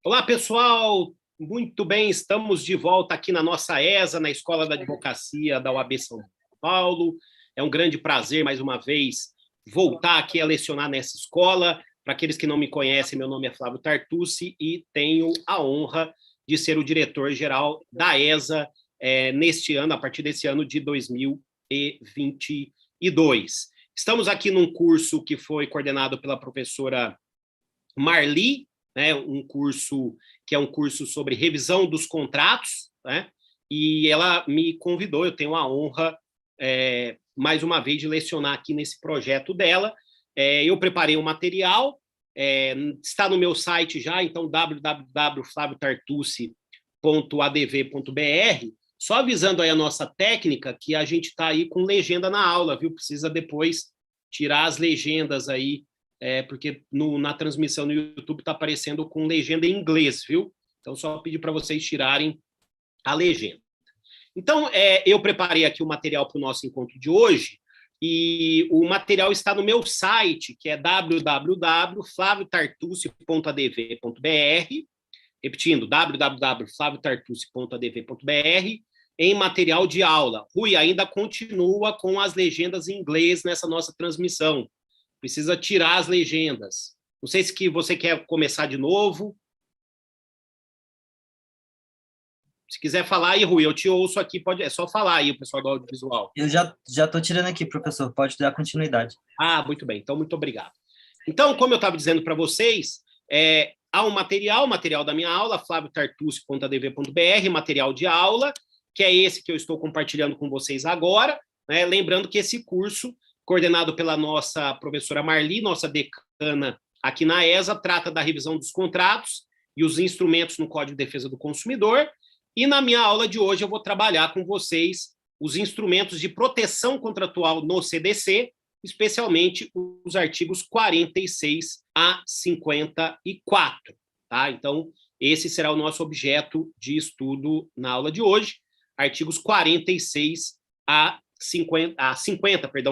Olá, pessoal! Muito bem, estamos de volta aqui na nossa ESA, na Escola da Advocacia da UAB São Paulo. É um grande prazer, mais uma vez, voltar aqui a lecionar nessa escola. Para aqueles que não me conhecem, meu nome é Flávio Tartucci e tenho a honra de ser o diretor-geral da ESA neste ano, a partir desse ano de 2022. Estamos aqui num curso que foi coordenado pela professora Marli, né, um curso que é um curso sobre revisão dos contratos, né, e ela me convidou, eu tenho a honra, mais uma vez, de lecionar aqui nesse projeto dela. Eu preparei o material, está no meu site já, então www.flaviotartucci.adv.br, só avisando aí a nossa técnica que a gente está aí com legenda na aula, viu? Precisa depois tirar as legendas aí, porque na transmissão no YouTube está aparecendo com legenda em inglês, viu? Então, só pedir para vocês tirarem a legenda. Então, eu preparei aqui o material para o nosso encontro de hoje, e o material está no meu site, que é www.flaviotartucci.adv.br, repetindo, www.flaviotartucci.adv.br, em material de aula. Rui, ainda continua com as legendas em inglês nessa nossa transmissão. Precisa tirar as legendas. Não sei se você quer começar de novo. Se quiser falar aí, Rui, eu te ouço aqui, é só falar aí, o pessoal do audiovisual. Eu já estou tirando aqui, professor, pode dar continuidade. Ah, muito bem, então muito obrigado. Então, como eu estava dizendo para vocês, há um material da minha aula, flaviotartucci.adv.br, material de aula, que é esse que eu estou compartilhando com vocês agora, né? Lembrando que esse curso, coordenado pela nossa professora Marli, nossa decana aqui na ESA, trata da revisão dos contratos e os instrumentos no Código de Defesa do Consumidor. E na minha aula de hoje eu vou trabalhar com vocês os instrumentos de proteção contratual no CDC, especialmente os artigos 46 a 54. Tá? Então, esse será o nosso objeto de estudo na aula de hoje, artigos 46 a 50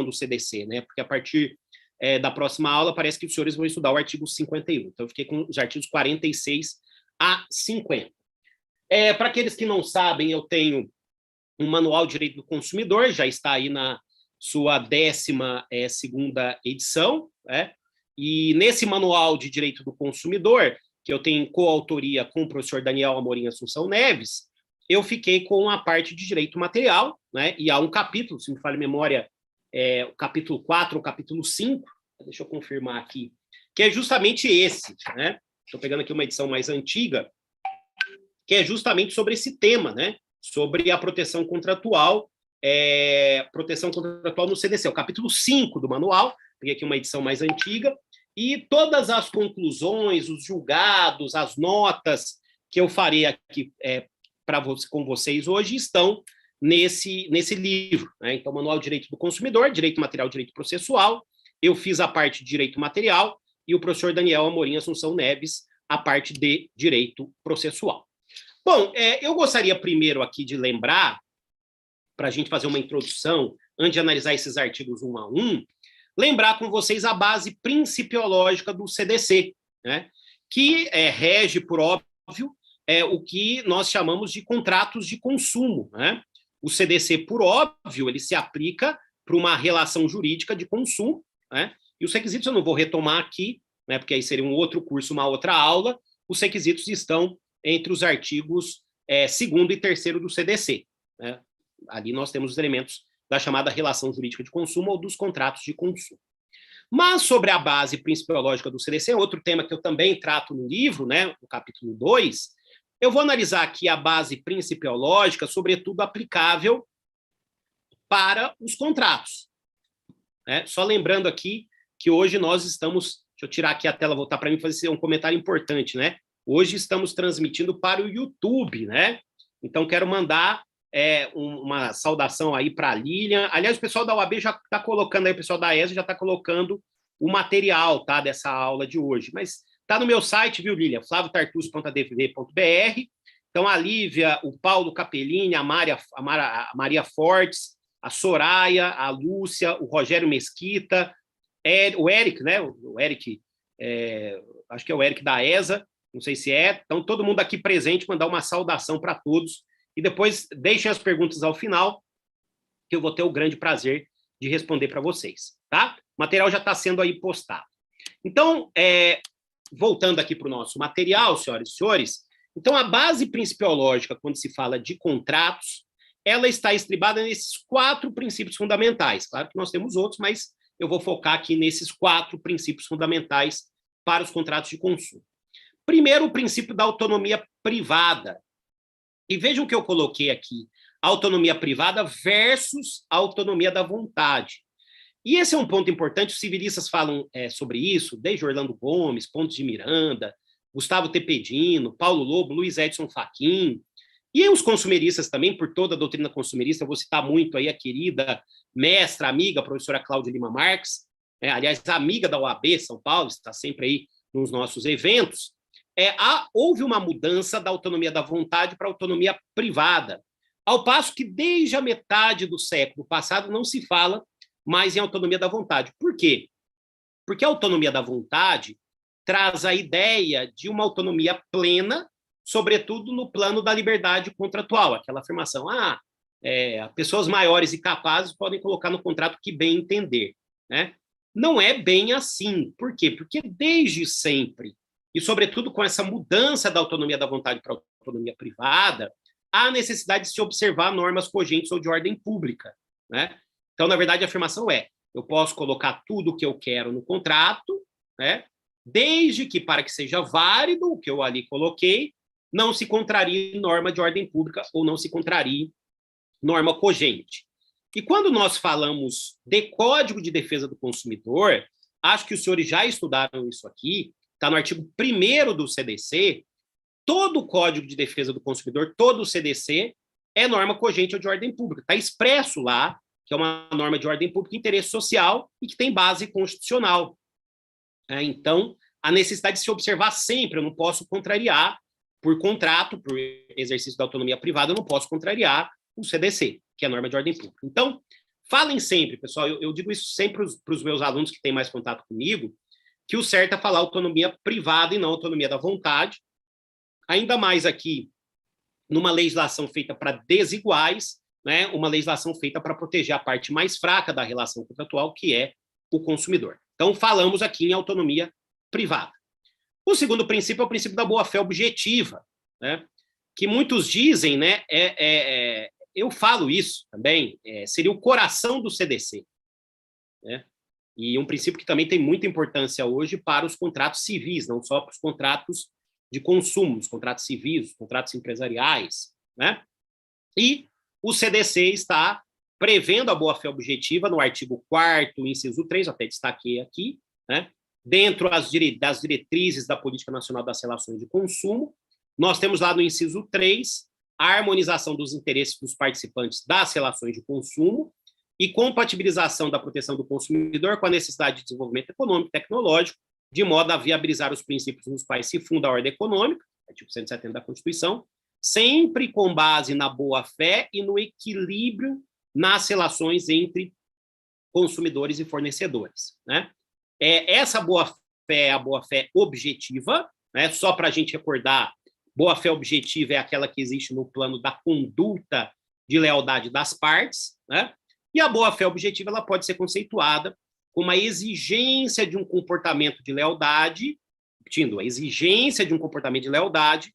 do CDC, né? Porque a partir da próxima aula parece que os senhores vão estudar o artigo 51. Então, eu fiquei com os artigos 46 a 50. Para aqueles que não sabem, eu tenho um manual de direito do consumidor, já está aí na sua 12ª edição, né? E nesse manual de direito do consumidor, que eu tenho coautoria com o professor Daniel Amorim Assunção Neves, eu fiquei com a parte de direito material, né? E há um capítulo, se me falha a memória, o capítulo 4 ou capítulo 5, deixa eu confirmar aqui, que é justamente esse, né? Estou pegando aqui uma edição mais antiga, que é justamente sobre esse tema, né? Sobre a proteção contratual no CDC, o capítulo 5 do manual, peguei aqui uma edição mais antiga, e todas as conclusões, os julgados, as notas que eu farei aqui com vocês hoje estão nesse livro, né? Então, Manual de Direito do Consumidor, Direito Material, Direito Processual, eu fiz a parte de Direito Material, e o professor Daniel Amorim Assunção Neves, a parte de Direito Processual. Bom, eu gostaria primeiro aqui de lembrar, para a gente fazer uma introdução, antes de analisar esses artigos um a um, lembrar com vocês a base principiológica do CDC, né? Que rege, por óbvio, o que nós chamamos de contratos de consumo, né? O CDC, por óbvio, ele se aplica para uma relação jurídica de consumo, né? E os requisitos eu não vou retomar aqui, né? Porque aí seria um outro curso, uma outra aula. Os requisitos estão entre os artigos 2º e 3º do CDC, né? Ali nós temos os elementos da chamada relação jurídica de consumo ou dos contratos de consumo. Mas sobre a base principiológica do CDC, outro tema que eu também trato no livro, né, no capítulo 2, eu vou analisar aqui a base principiológica, sobretudo aplicável para os contratos, né? Só lembrando aqui que hoje nós estamos... Deixa eu tirar aqui a tela, voltar para mim fazer um comentário importante, né? Hoje estamos transmitindo para o YouTube, né? Então, quero mandar uma saudação aí para a Lilian. Aliás, o pessoal da UAB já está colocando aí, o pessoal da ESA já está colocando o material, tá, dessa aula de hoje. Mas está no meu site, viu, Lilian? flaviotartucci.adv.br. Então, a Lívia, o Paulo Capellini, a Maria Fortes, a Soraya, a Lúcia, o Rogério Mesquita, o Eric, né? O Eric, acho que é o Eric da ESA, Não sei se é. Então, todo mundo aqui presente, mandar uma saudação para todos. E depois deixem as perguntas ao final, que eu vou ter o grande prazer de responder para vocês. Tá? O material já está sendo aí postado. Então, voltando aqui para o nosso material, senhoras e senhores, então a base principiológica, quando se fala de contratos, ela está estribada nesses 4 princípios fundamentais. Claro que nós temos outros, mas eu vou focar aqui nesses 4 princípios fundamentais para os contratos de consumo. Primeiro, o princípio da autonomia privada. E vejam que eu coloquei aqui autonomia privada versus a autonomia da vontade. E esse é um ponto importante, os civilistas falam sobre isso, desde Orlando Gomes, Pontes de Miranda, Gustavo Tepedino, Paulo Lobo, Luiz Edson Fachin, e os consumeristas também, por toda a doutrina consumerista, eu vou citar muito aí a querida mestra, amiga, professora Cláudia Lima Marques, aliás, amiga da OAB São Paulo, está sempre aí nos nossos eventos. Houve uma mudança da autonomia da vontade para a autonomia privada, ao passo que desde a metade do século passado não se fala mais em autonomia da vontade. Por quê? Porque a autonomia da vontade traz a ideia de uma autonomia plena, sobretudo no plano da liberdade contratual, aquela afirmação, pessoas maiores e capazes podem colocar no contrato que bem entender, né? Não é bem assim. Por quê? Porque desde sempre, e sobretudo com essa mudança da autonomia da vontade para a autonomia privada, há necessidade de se observar normas cogentes ou de ordem pública, né? Então, na verdade, a afirmação eu posso colocar tudo o que eu quero no contrato, né? Desde que, para que seja válido o que eu ali coloquei, não se contrarie norma de ordem pública ou não se contrarie norma cogente. E quando nós falamos de Código de Defesa do Consumidor, acho que os senhores já estudaram isso aqui, está no artigo 1º do CDC, todo o Código de Defesa do Consumidor, todo o CDC, é norma cogente ou de ordem pública. Está expresso lá que é uma norma de ordem pública de interesse social e que tem base constitucional. Então, a necessidade de se observar sempre, eu não posso contrariar, por contrato, por exercício da autonomia privada, eu não posso contrariar o CDC, que é a norma de ordem pública. Então, falem sempre, pessoal, eu digo isso sempre para os meus alunos que têm mais contato comigo, que o certo é falar autonomia privada e não autonomia da vontade, ainda mais aqui numa legislação feita para desiguais, né, uma legislação feita para proteger a parte mais fraca da relação contratual, que é o consumidor. Então, falamos aqui em autonomia privada. O segundo princípio é o princípio da boa-fé objetiva, né, que muitos dizem, né, eu falo isso também, seria o coração do CDC, né, e um princípio que também tem muita importância hoje para os contratos civis, não só para os contratos de consumo, os contratos civis, os contratos empresariais, né, e o CDC está prevendo a boa-fé objetiva no artigo 4º, inciso 3, até destaquei aqui, né? Dentro das diretrizes da Política Nacional das Relações de Consumo, nós temos lá no inciso 3 a harmonização dos interesses dos participantes das relações de consumo e compatibilização da proteção do consumidor com a necessidade de desenvolvimento econômico e tecnológico, de modo a viabilizar os princípios nos quais se funda a ordem econômica, artigo 170 da Constituição, sempre com base na boa-fé e no equilíbrio nas relações entre consumidores e fornecedores, né? Essa boa-fé é a boa-fé objetiva, né? Só para a gente recordar, boa-fé objetiva é aquela que existe no plano da conduta de lealdade das partes, né? E a boa-fé objetiva ela pode ser conceituada como a exigência de um comportamento de lealdade, repetindo, a exigência de um comportamento de lealdade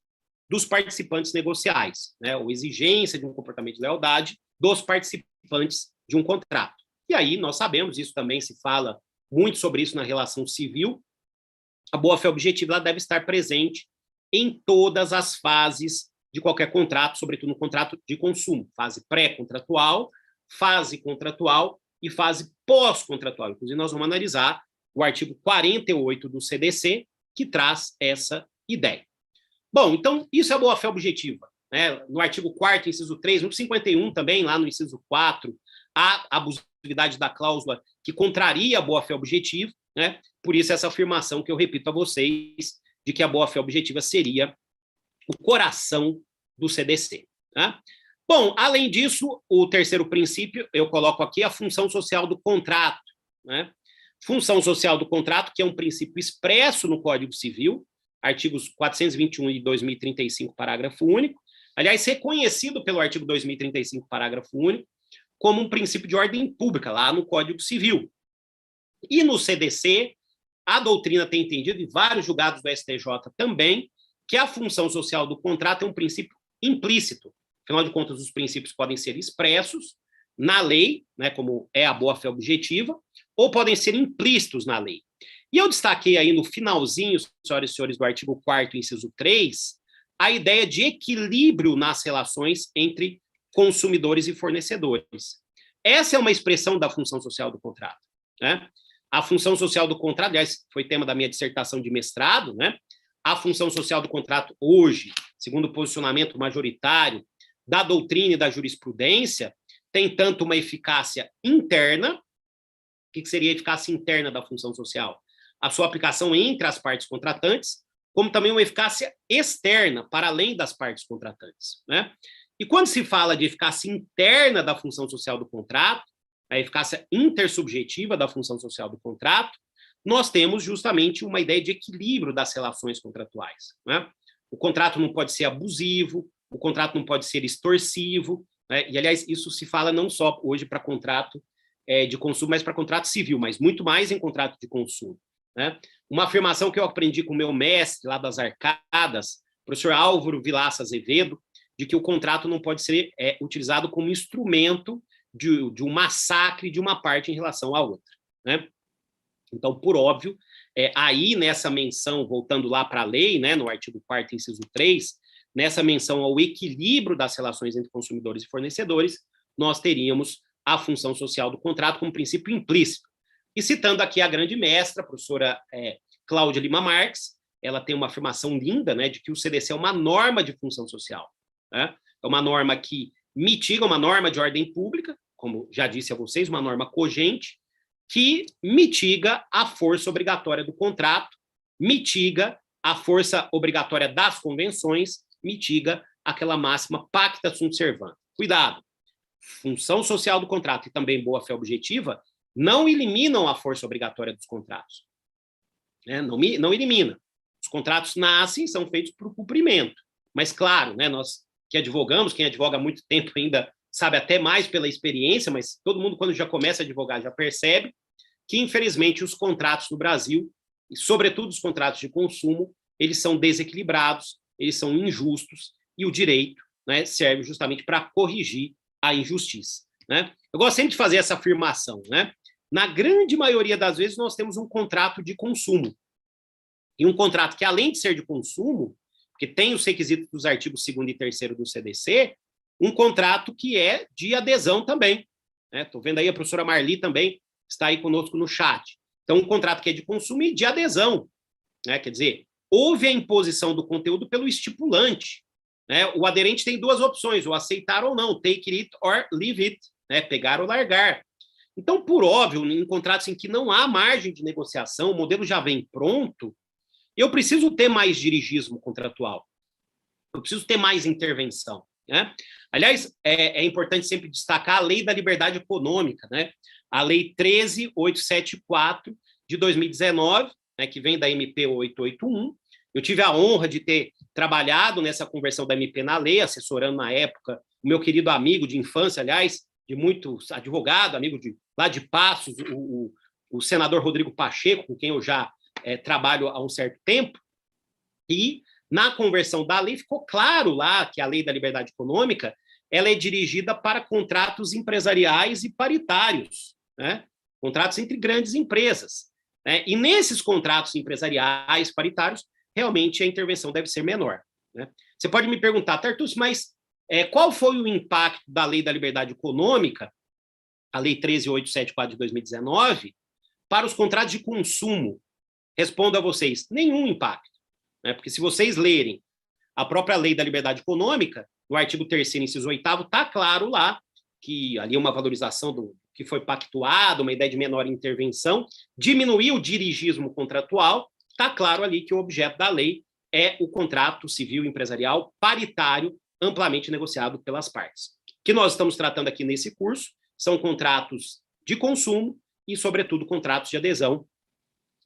dos participantes negociais, né? Ou exigência de um comportamento de lealdade dos participantes de um contrato. E aí nós sabemos, isso também se fala muito sobre isso na relação civil, a boa-fé objetiva ela deve estar presente em todas as fases de qualquer contrato, sobretudo no contrato de consumo, fase pré-contratual, fase contratual e fase pós-contratual. Inclusive, nós vamos analisar o artigo 48 do CDC, que traz essa ideia. Bom, então, isso é a boa-fé objetiva, né? No artigo 4º, inciso 3, no 51 também, lá no inciso 4, a abusividade da cláusula que contraria a boa-fé objetiva, né? Por isso, essa afirmação que eu repito a vocês, de que a boa-fé objetiva seria o coração do CDC, né? Bom, além disso, o terceiro princípio, eu coloco aqui a função social do contrato, né? Função social do contrato, que é um princípio expresso no Código Civil, artigos 421 e 2035, parágrafo único, aliás, reconhecido pelo artigo 2035, parágrafo único, como um princípio de ordem pública, lá no Código Civil. E no CDC, a doutrina tem entendido, e vários julgados do STJ também, que a função social do contrato é um princípio implícito. Afinal de contas, os princípios podem ser expressos na lei, né, como é a boa-fé objetiva, ou podem ser implícitos na lei. E eu destaquei aí no finalzinho, senhoras e senhores, do artigo 4º, inciso 3, a ideia de equilíbrio nas relações entre consumidores e fornecedores. Essa é uma expressão da função social do contrato, né? A função social do contrato, aliás, foi tema da minha dissertação de mestrado, né? A função social do contrato hoje, segundo o posicionamento majoritário da doutrina e da jurisprudência, tem tanto uma eficácia interna. O que seria a eficácia interna da função social? A sua aplicação entre as partes contratantes, como também uma eficácia externa, para além das partes contratantes, né? E quando se fala de eficácia interna da função social do contrato, a eficácia intersubjetiva da função social do contrato, nós temos justamente uma ideia de equilíbrio das relações contratuais, né? O contrato não pode ser abusivo, o contrato não pode ser extorsivo, né? E, aliás, isso se fala não só hoje para contrato de consumo, mas para contrato civil, mas muito mais em contrato de consumo, né? Uma afirmação que eu aprendi com o meu mestre lá das Arcadas, professor Álvaro Vilaça Azevedo, de que o contrato não pode ser utilizado como instrumento de um massacre de uma parte em relação à outra, né? Então, por óbvio, aí nessa menção, voltando lá para a lei, né, no artigo 4º, inciso 3, nessa menção ao equilíbrio das relações entre consumidores e fornecedores, nós teríamos a função social do contrato como princípio implícito. E citando aqui a grande mestra, a professora Cláudia Lima Marques, ela tem uma afirmação linda, né, de que o CDC é uma norma de função social, né? É uma norma que mitiga, uma norma de ordem pública, como já disse a vocês, uma norma cogente, que mitiga a força obrigatória do contrato, mitiga a força obrigatória das convenções, mitiga aquela máxima pacta sunt servanda. Cuidado! Função social do contrato e também boa-fé objetiva não eliminam a força obrigatória dos contratos, né? Não elimina. Os contratos nascem, são feitos para o cumprimento. Mas, claro, né, nós que advogamos, quem advoga há muito tempo ainda sabe até mais pela experiência, mas todo mundo, quando já começa a advogar, já percebe que, infelizmente, os contratos no Brasil, e sobretudo os contratos de consumo, eles são desequilibrados, eles são injustos, e o direito, né, serve justamente para corrigir a injustiça, né? Eu gosto sempre de fazer essa afirmação, né? Na grande maioria das vezes, nós temos um contrato de consumo. E um contrato que, além de ser de consumo, porque tem os requisitos dos artigos 2º e 3º do CDC, um contrato que é de adesão também, né? Estou vendo aí a professora Marli também está aí conosco no chat. Então, um contrato que é de consumo e de adesão, né? Quer dizer, houve a imposição do conteúdo pelo estipulante, né? O aderente tem duas opções, ou aceitar ou não, take it or leave it, né? Pegar ou largar. Então, por óbvio, em contratos em que não há margem de negociação, o modelo já vem pronto, eu preciso ter mais dirigismo contratual, eu preciso ter mais intervenção, né? Aliás, é importante sempre destacar a Lei da Liberdade Econômica, né? A Lei 13.874 de 2019, né, que vem da MP 881. Eu tive a honra de ter trabalhado nessa conversão da MP na lei, assessorando na época o meu querido amigo de infância, aliás, de muitos advogado, amigo lá de Passos, o senador Rodrigo Pacheco, com quem eu já trabalho há um certo tempo, e na conversão da lei ficou claro lá que a Lei da Liberdade Econômica ela é dirigida para contratos empresariais e paritários, né? Contratos entre grandes empresas, né? E nesses contratos empresariais paritários, realmente a intervenção deve ser menor, né? Você pode me perguntar, Tartucci, mas qual foi o impacto da Lei da Liberdade Econômica, a Lei 13.874 de 2019, para os contratos de consumo? Respondo a vocês, nenhum impacto, né? Porque se vocês lerem a própria Lei da Liberdade Econômica, no artigo 3º, inciso 8º, está claro lá que ali uma valorização do que foi pactuado, uma ideia de menor intervenção, diminuir o dirigismo contratual, está claro ali que o objeto da lei é o contrato civil empresarial paritário amplamente negociado pelas partes. O que nós estamos tratando aqui nesse curso são contratos de consumo e, sobretudo, contratos de adesão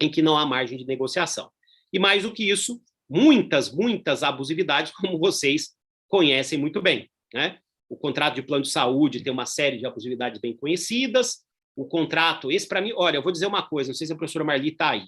em que não há margem de negociação. E mais do que isso, muitas abusividades, como vocês conhecem muito bem, né? O contrato de plano de saúde tem uma série de abusividades bem conhecidas. O contrato, esse para mim, olha, eu vou dizer uma coisa, não sei se a professora Marli está aí.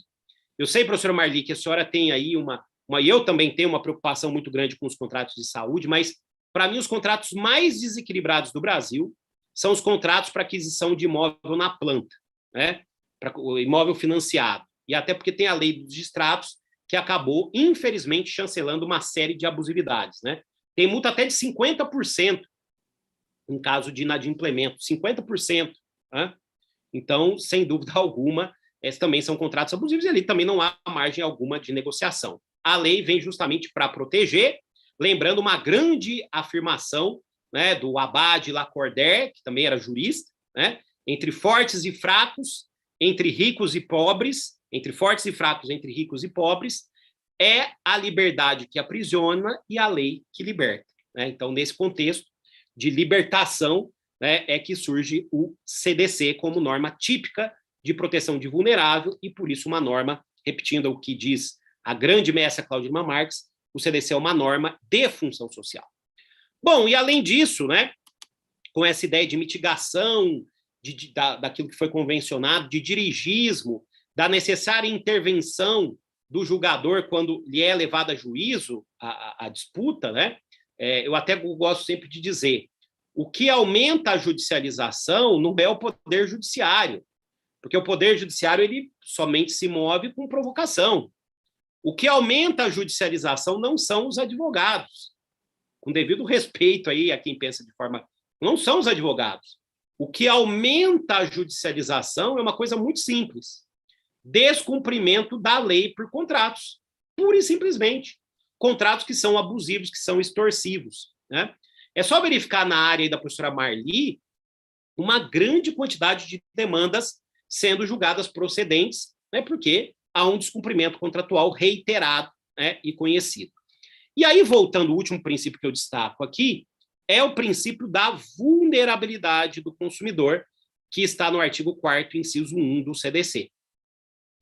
Eu sei, professora Marli, que a senhora tem aí e eu também tenho uma preocupação muito grande com os contratos de saúde, mas para mim os contratos mais desequilibrados do Brasil são os contratos para aquisição de imóvel na planta, né? Para o imóvel financiado. E até porque tem a lei dos distratos, que acabou, infelizmente, chancelando uma série de abusividades, né? Tem multa até de 50% em caso de inadimplemento, 50%. Né? Então, sem dúvida alguma, esses também são contratos abusivos e ali também não há margem alguma de negociação. A lei vem justamente para proteger, lembrando uma grande afirmação, né, do Abad Lacordaire, que também era jurista, né, entre fortes e fracos, entre ricos e pobres, entre fortes e fracos, entre ricos e pobres, é a liberdade que aprisiona e a lei que liberta. Né? Então, nesse contexto de libertação, né, é que surge o CDC como norma típica de proteção de vulnerável e, por isso, uma norma, repetindo o que diz a grande mestra Claudina Marques, o CDC é uma norma de função social. Bom, e além disso, né, com essa ideia de mitigação daquilo que foi convencionado, de dirigismo, da necessária intervenção do julgador quando lhe é levado a juízo a disputa, né, eu até gosto sempre de dizer, o que aumenta a judicialização não é o poder judiciário, porque o poder judiciário ele somente se move com provocação. O que aumenta a judicialização não são os advogados. Com devido respeito aí a quem pensa de forma... Não são os advogados. O que aumenta a judicialização é uma coisa muito simples. Descumprimento da lei por contratos. Pura e simplesmente. Contratos que são abusivos, que são extorsivos. Né? É só verificar na área da professora Marli uma grande quantidade de demandas sendo julgadas procedentes, né, porque há um descumprimento contratual reiterado, né, e conhecido. E aí, voltando ao último princípio que eu destaco aqui, é o princípio da vulnerabilidade do consumidor, que está no artigo 4º, inciso 1 do CDC.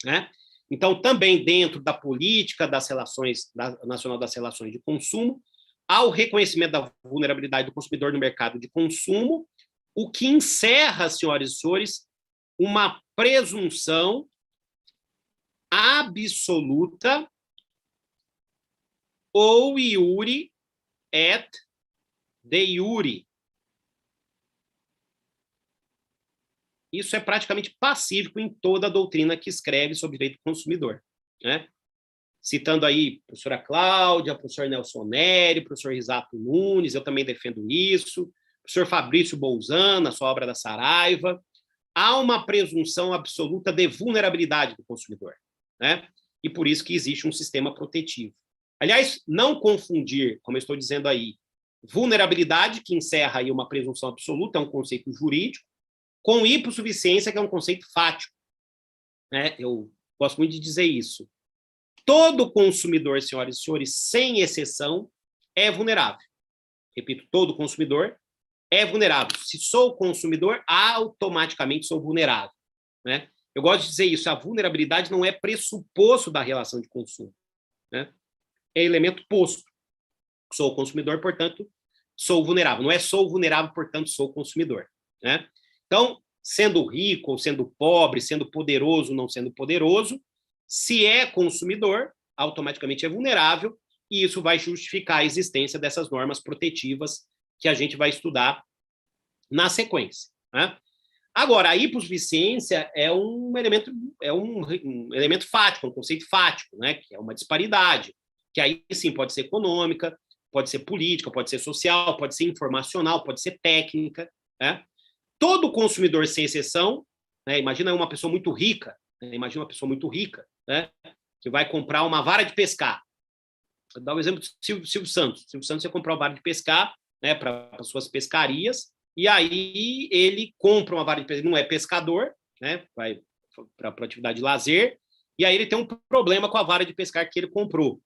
Né? Então, também dentro da política das relações nacional das relações de consumo, há o reconhecimento da vulnerabilidade do consumidor no mercado de consumo, o que encerra, senhoras e senhores, uma presunção absoluta ou iure et de iure. Isso é praticamente pacífico em toda a doutrina que escreve sobre direito do consumidor. Né? Citando aí a professora Cláudia, o professor Nelson Neri, o professor Risato Nunes, eu também defendo isso, o professor Fabrício Bolzan, na sua obra da Saraiva, há uma presunção absoluta de vulnerabilidade do consumidor, né? E por isso que existe um sistema protetivo. Aliás, não confundir, como eu estou dizendo aí, vulnerabilidade, que encerra aí uma presunção absoluta, é um conceito jurídico, com hipossuficiência, que é um conceito fático. Né? Eu gosto muito de dizer isso. Todo consumidor, senhoras e senhores, sem exceção, é vulnerável. Repito, todo consumidor é vulnerável. Se sou consumidor, automaticamente sou vulnerável. Né? Eu gosto de dizer isso, a vulnerabilidade não é pressuposto da relação de consumo. Né? É elemento posto. Sou consumidor, portanto, sou vulnerável. Não é sou vulnerável, portanto, sou consumidor. Né? Então, sendo rico ou sendo pobre, sendo poderoso ou não sendo poderoso, se é consumidor, automaticamente é vulnerável, e isso vai justificar a existência dessas normas protetivas que a gente vai estudar na sequência. Né? Agora, a hipossuficiência é um elemento fático, um conceito fático, né? Que é uma disparidade, que aí sim pode ser econômica, pode ser política, pode ser social, pode ser informacional, pode ser técnica. Né? Todo consumidor, sem exceção, né? Imagina uma pessoa muito rica, né? Imagina uma pessoa muito rica, né? Que vai comprar uma vara de pescar. Vou dar um exemplo do Silvio Santos. Silvio Santos ia comprar uma vara de pescar, né, para as suas pescarias, e aí ele compra uma vara de pescar, não é pescador, né, vai para a atividade de lazer, e aí ele tem um problema com a vara de pescar que ele comprou.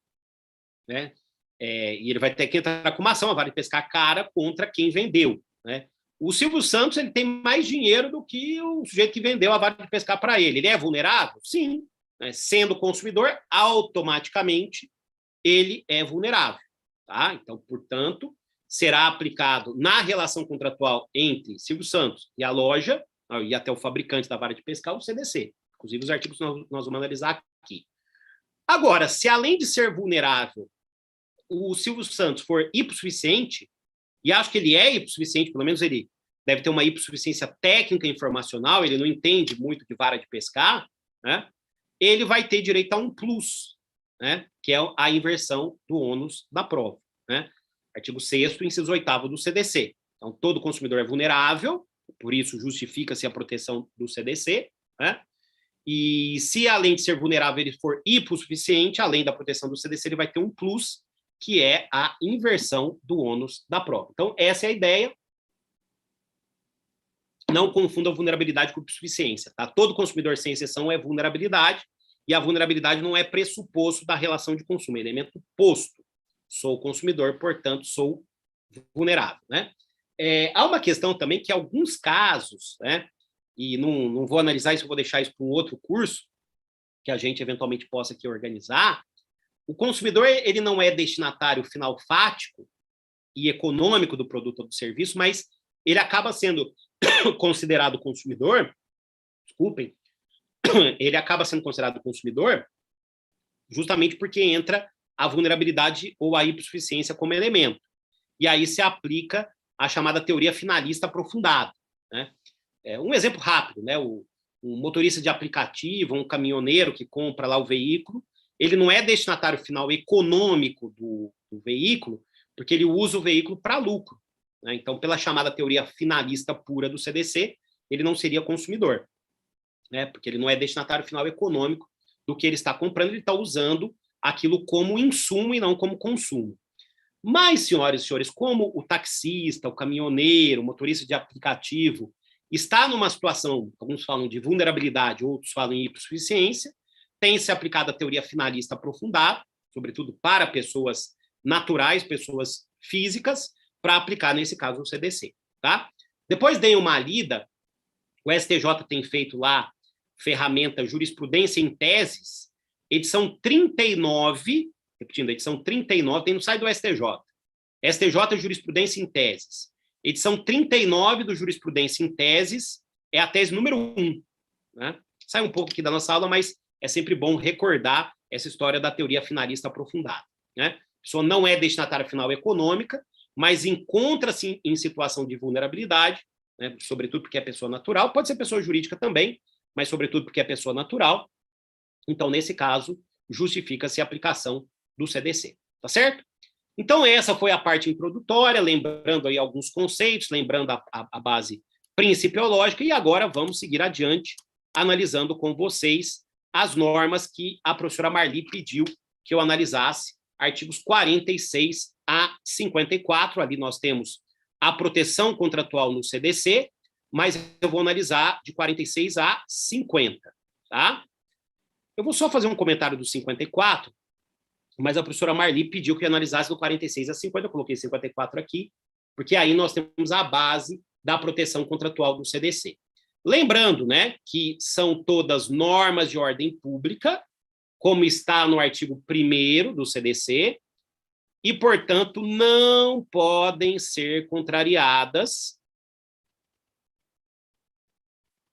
Né? E ele vai ter que entrar com uma ação, a vara de pescar cara contra quem vendeu. Né? O Silvio Santos ele tem mais dinheiro do que o sujeito que vendeu a vara de pescar para ele. Ele é vulnerável? Sim. Né? Sendo consumidor, automaticamente ele é vulnerável. Tá? Então, portanto, será aplicado na relação contratual entre Silvio Santos e a loja, e até o fabricante da vara de pescar, o CDC. Inclusive, os artigos que nós vamos analisar aqui. Agora, se além de ser vulnerável, o Silvio Santos for hipossuficiente, e acho que ele é hipossuficiente, pelo menos ele deve ter uma hipossuficiência técnica e informacional, ele não entende muito de vara de pescar, né? Ele vai ter direito a um plus, né? Que é a inversão do ônus da prova. Né? Artigo 6º, inciso 8º do CDC. Então, todo consumidor é vulnerável, por isso justifica-se a proteção do CDC, né? E se, além de ser vulnerável, ele for hipossuficiente, além da proteção do CDC, ele vai ter um plus, que é a inversão do ônus da prova. Então, essa é a ideia. Não confunda vulnerabilidade com hipossuficiência. Tá? Todo consumidor, sem exceção, é vulnerabilidade, e a vulnerabilidade não é pressuposto da relação de consumo, é elemento posto. Sou consumidor, portanto, sou vulnerável. Né? Há uma questão também que, em alguns casos, né, e não vou analisar isso, vou deixar isso para um outro curso, que a gente eventualmente possa aqui organizar, o consumidor ele não é destinatário final fático e econômico do produto ou do serviço, mas ele acaba sendo considerado consumidor, desculpem, ele acaba sendo considerado consumidor justamente porque entra a vulnerabilidade ou a hipossuficiência como elemento. E aí se aplica a chamada teoria finalista aprofundada. Né? Um exemplo rápido, né? Um motorista de aplicativo, um caminhoneiro que compra lá o veículo, ele não é destinatário final econômico do veículo, porque ele usa o veículo para lucro. Né? Então, pela chamada teoria finalista pura do CDC, ele não seria consumidor, né? Porque ele não é destinatário final econômico do que ele está comprando, ele está usando aquilo como insumo e não como consumo. Mas, senhoras e senhores, como o taxista, o caminhoneiro, o motorista de aplicativo está numa situação, alguns falam de vulnerabilidade, outros falam em hipossuficiência, tem se aplicado a teoria finalista aprofundada, sobretudo para pessoas naturais, pessoas físicas, para aplicar, nesse caso, o CDC. Tá? Depois deem uma lida, o STJ tem feito lá ferramenta Jurisprudência em Teses, edição 39, repetindo, edição 39, tem no site do STJ. STJ Jurisprudência em Teses. Edição 39 do Jurisprudência em Teses é a tese número 1. Né? Sai um pouco aqui da nossa aula, mas é sempre bom recordar essa história da teoria finalista aprofundada. Né? A pessoa não é destinatária final econômica, mas encontra-se em situação de vulnerabilidade, né? Sobretudo porque é pessoa natural, pode ser pessoa jurídica também, mas sobretudo porque é pessoa natural. Então, nesse caso, justifica-se a aplicação do CDC. Tá certo? Então, essa foi a parte introdutória, lembrando aí alguns conceitos, lembrando a base principiológica, e agora vamos seguir adiante, analisando com vocês as normas que a professora Marli pediu que eu analisasse, artigos 46 a 54, ali nós temos a proteção contratual no CDC, mas eu vou analisar de 46 a 50, tá? Eu vou só fazer um comentário do 54, mas a professora Marli pediu que eu analisasse do 46 a 50, eu coloquei 54 aqui, porque aí nós temos a base da proteção contratual do CDC. Lembrando, né, que são todas normas de ordem pública, como está no artigo 1º do CDC, e, portanto, não podem ser contrariadas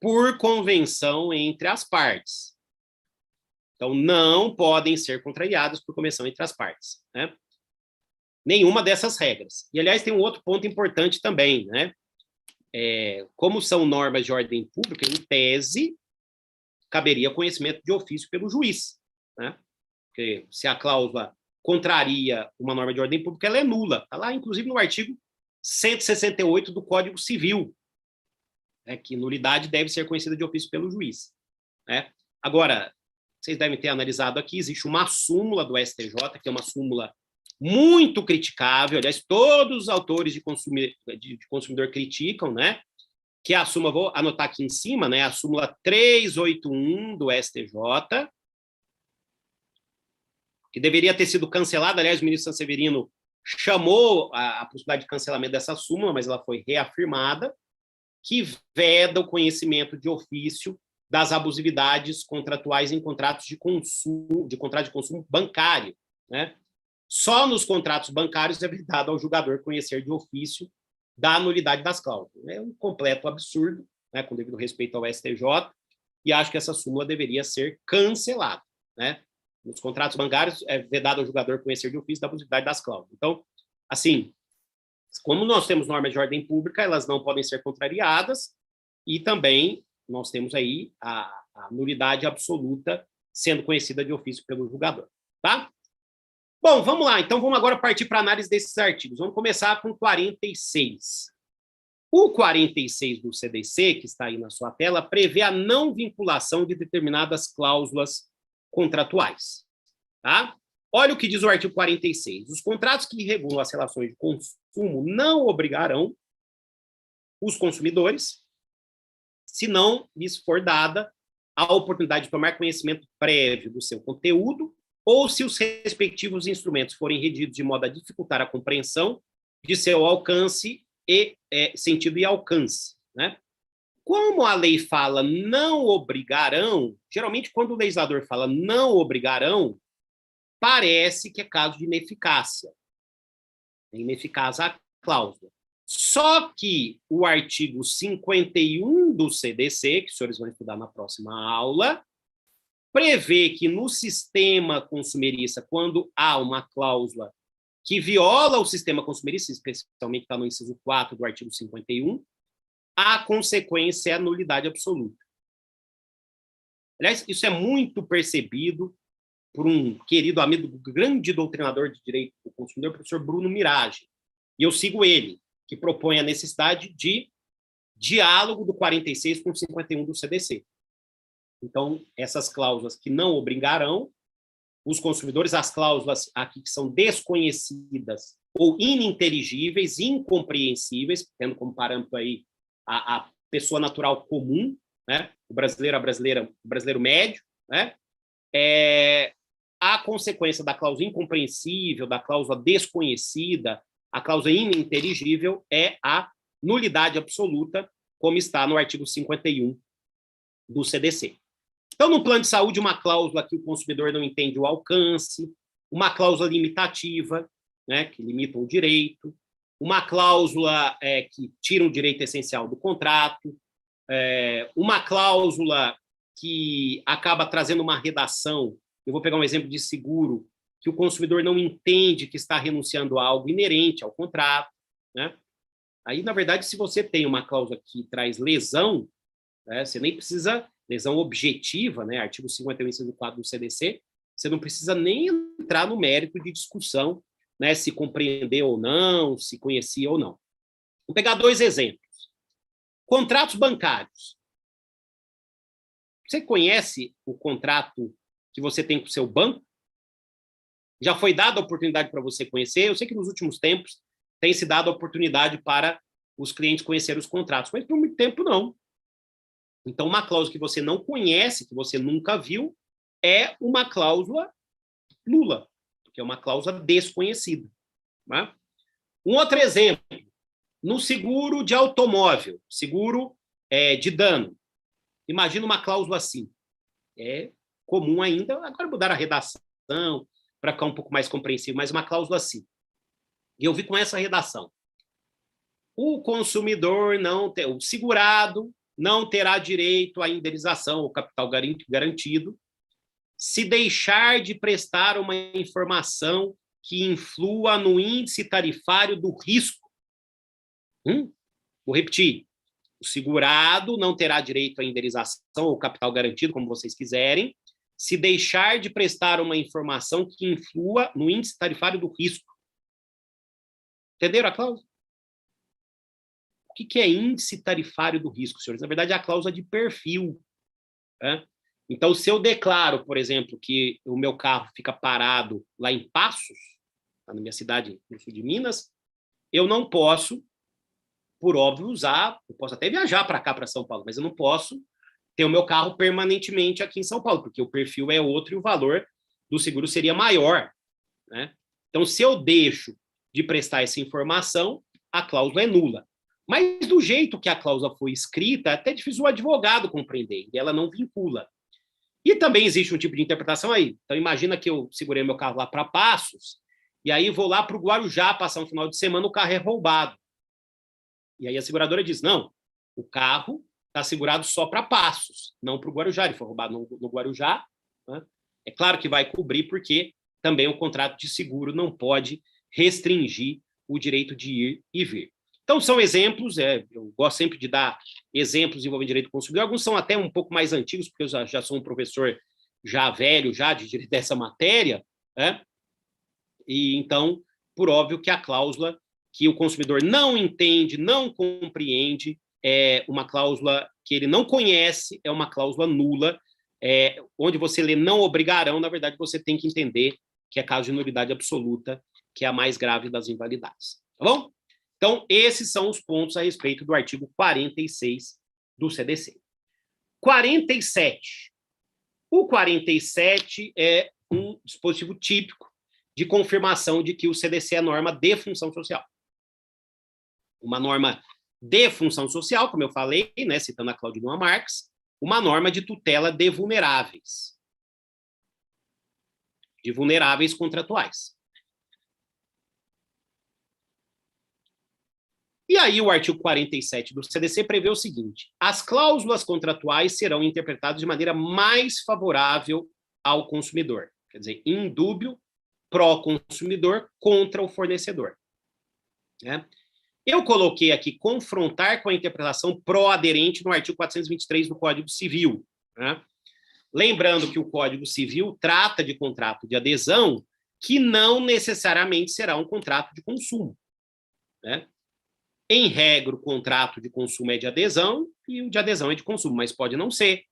por convenção entre as partes. Então, não podem ser contrariadas por convenção entre as partes. Né? Nenhuma dessas regras. E, aliás, tem um outro ponto importante também. Né? Como são normas de ordem pública, em tese, caberia conhecimento de ofício pelo juiz. Né? Porque se a cláusula contraria uma norma de ordem pública, ela é nula. Está lá, inclusive, no artigo 168 do Código Civil, né, que nulidade deve ser conhecida de ofício pelo juiz. Né? Agora, vocês devem ter analisado aqui, existe uma súmula do STJ, que é uma súmula muito criticável, aliás, todos os autores de consumidor criticam, né? Que é a súmula, vou anotar aqui em cima, né? A súmula 381 do STJ, que deveria ter sido cancelada, aliás, o ministro Sanseverino chamou a possibilidade de cancelamento dessa súmula, mas ela foi reafirmada, que veda o conhecimento de ofício das abusividades contratuais em contratos de consumo, de contrato de consumo bancário, né? Só nos contratos bancários é vedado ao julgador conhecer de ofício da nulidade das cláusulas. É um completo absurdo, né, com devido respeito ao STJ, e acho que essa súmula deveria ser cancelada, né? Nos contratos bancários é vedado ao julgador conhecer de ofício da possibilidade das cláusulas. Então, assim, como nós temos normas de ordem pública, elas não podem ser contrariadas, e também nós temos aí a nulidade absoluta sendo conhecida de ofício pelo julgador, tá? Bom, vamos lá. Então, vamos agora partir para a análise desses artigos. Vamos começar com 46. O 46 do CDC, que está aí na sua tela, prevê a não vinculação de determinadas cláusulas contratuais, tá? Olha o que diz o artigo 46. Os contratos que regulam as relações de consumo não obrigarão os consumidores, se não lhes for dada a oportunidade de tomar conhecimento prévio do seu conteúdo, ou se os respectivos instrumentos forem redigidos de modo a dificultar a compreensão de seu alcance e sentido e alcance, né? Como a lei fala não obrigarão, geralmente quando o legislador fala não obrigarão, parece que é caso de ineficácia. É ineficaz a cláusula. Só que o artigo 51 do CDC, que os senhores vão estudar na próxima aula, prevê que no sistema consumerista, quando há uma cláusula que viola o sistema consumerista, especialmente está no inciso 4 do artigo 51, a consequência é a nulidade absoluta. Aliás, isso é muito percebido por um querido amigo, grande doutrinador de direito do consumidor, o professor Bruno Mirage. E eu sigo ele, que propõe a necessidade de diálogo do 46 com o 51 do CDC. Então, essas cláusulas que não obrigarão os consumidores, as cláusulas aqui que são desconhecidas ou ininteligíveis, incompreensíveis, tendo como parâmetro aí a pessoa natural comum, né? O brasileiro, a brasileira, o brasileiro médio, né? A consequência da cláusula incompreensível, da cláusula desconhecida, a cláusula ininteligível é a nulidade absoluta, como está no artigo 51 do CDC. Então, no plano de saúde, uma cláusula que o consumidor não entende o alcance, uma cláusula limitativa, né, que limita o direito, uma cláusula que tira um direito essencial do contrato, uma cláusula que acaba trazendo uma redação, eu vou pegar um exemplo de seguro, que o consumidor não entende que está renunciando a algo inerente ao contrato, né? Aí, na verdade, se você tem uma cláusula que traz lesão, né, você nem precisa, lesão objetiva, né, artigo 51, inciso 4 do CDC, você não precisa nem entrar no mérito de discussão, né, se compreendeu ou não, se conhecia ou não. Vou pegar dois exemplos. Contratos bancários. Você conhece o contrato que você tem com o seu banco? Já foi dada a oportunidade para você conhecer? Eu sei que nos últimos tempos tem se dado a oportunidade para os clientes conhecerem os contratos, mas por muito tempo não. Então, uma cláusula que você não conhece, que você nunca viu, é uma cláusula nula, que é uma cláusula desconhecida. Né? Um outro exemplo, no seguro de automóvel, seguro de dano. Imagina uma cláusula assim. É comum ainda, agora mudar a redação para ficar um pouco mais compreensível, mas uma cláusula assim. E eu vi com essa redação. O consumidor o segurado não terá direito à indenização ou capital garantido se deixar de prestar uma informação que influa no índice tarifário do risco. Vou repetir. O segurado não terá direito à indenização ou capital garantido, como vocês quiserem, se deixar de prestar uma informação que influa no índice tarifário do risco. Entenderam a cláusula? O que é índice tarifário do risco, senhores? Na verdade, é a cláusula de perfil. Né? Então, se eu declaro, por exemplo, que o meu carro fica parado lá em Passos, na minha cidade, no sul de Minas, eu não posso, por óbvio, usar, eu posso até viajar para cá, para São Paulo, mas eu não posso ter o meu carro permanentemente aqui em São Paulo, porque o perfil é outro e o valor do seguro seria maior. Né? Então, se eu deixo de prestar essa informação, a cláusula é nula. Mas do jeito que a cláusula foi escrita, é até difícil o advogado compreender, e ela não vincula. E também existe um tipo de interpretação aí. Então, imagina que eu segurei meu carro lá para Passos, e aí vou lá para o Guarujá passar um final de semana, o carro é roubado. E aí a seguradora diz, não, o carro está segurado só para Passos, não para o Guarujá. Ele foi roubado no Guarujá, né? É claro que vai cobrir, porque também o contrato de seguro não pode restringir o direito de ir e vir. Então, são exemplos, eu gosto sempre de dar exemplos envolvendo direito do consumidor. Alguns são até um pouco mais antigos, porque eu já sou um professor já velho, já de direito dessa matéria, né? E então, por óbvio que a cláusula que o consumidor não entende, não compreende, é uma cláusula que ele não conhece, é uma cláusula nula, onde você lê não obrigarão, na verdade você tem que entender que é caso de nulidade absoluta, que é a mais grave das invalidades. Tá bom? Então, esses são os pontos a respeito do artigo 46 do CDC. 47. O 47 é um dispositivo típico de confirmação de que o CDC é norma de função social. Uma norma de função social, como eu falei, né, citando a Claudina Marques, uma norma de tutela de vulneráveis contratuais. E aí o artigo 47 do CDC prevê o seguinte: as cláusulas contratuais serão interpretadas de maneira mais favorável ao consumidor, quer dizer, indúbio, pró-consumidor contra o fornecedor. Né? Eu coloquei aqui confrontar com a interpretação pró-aderente no artigo 423 do Código Civil. Né? Lembrando que o Código Civil trata de contrato de adesão que não necessariamente será um contrato de consumo. Né? Em regra, o contrato de consumo é de adesão e o de adesão é de consumo, mas pode não ser.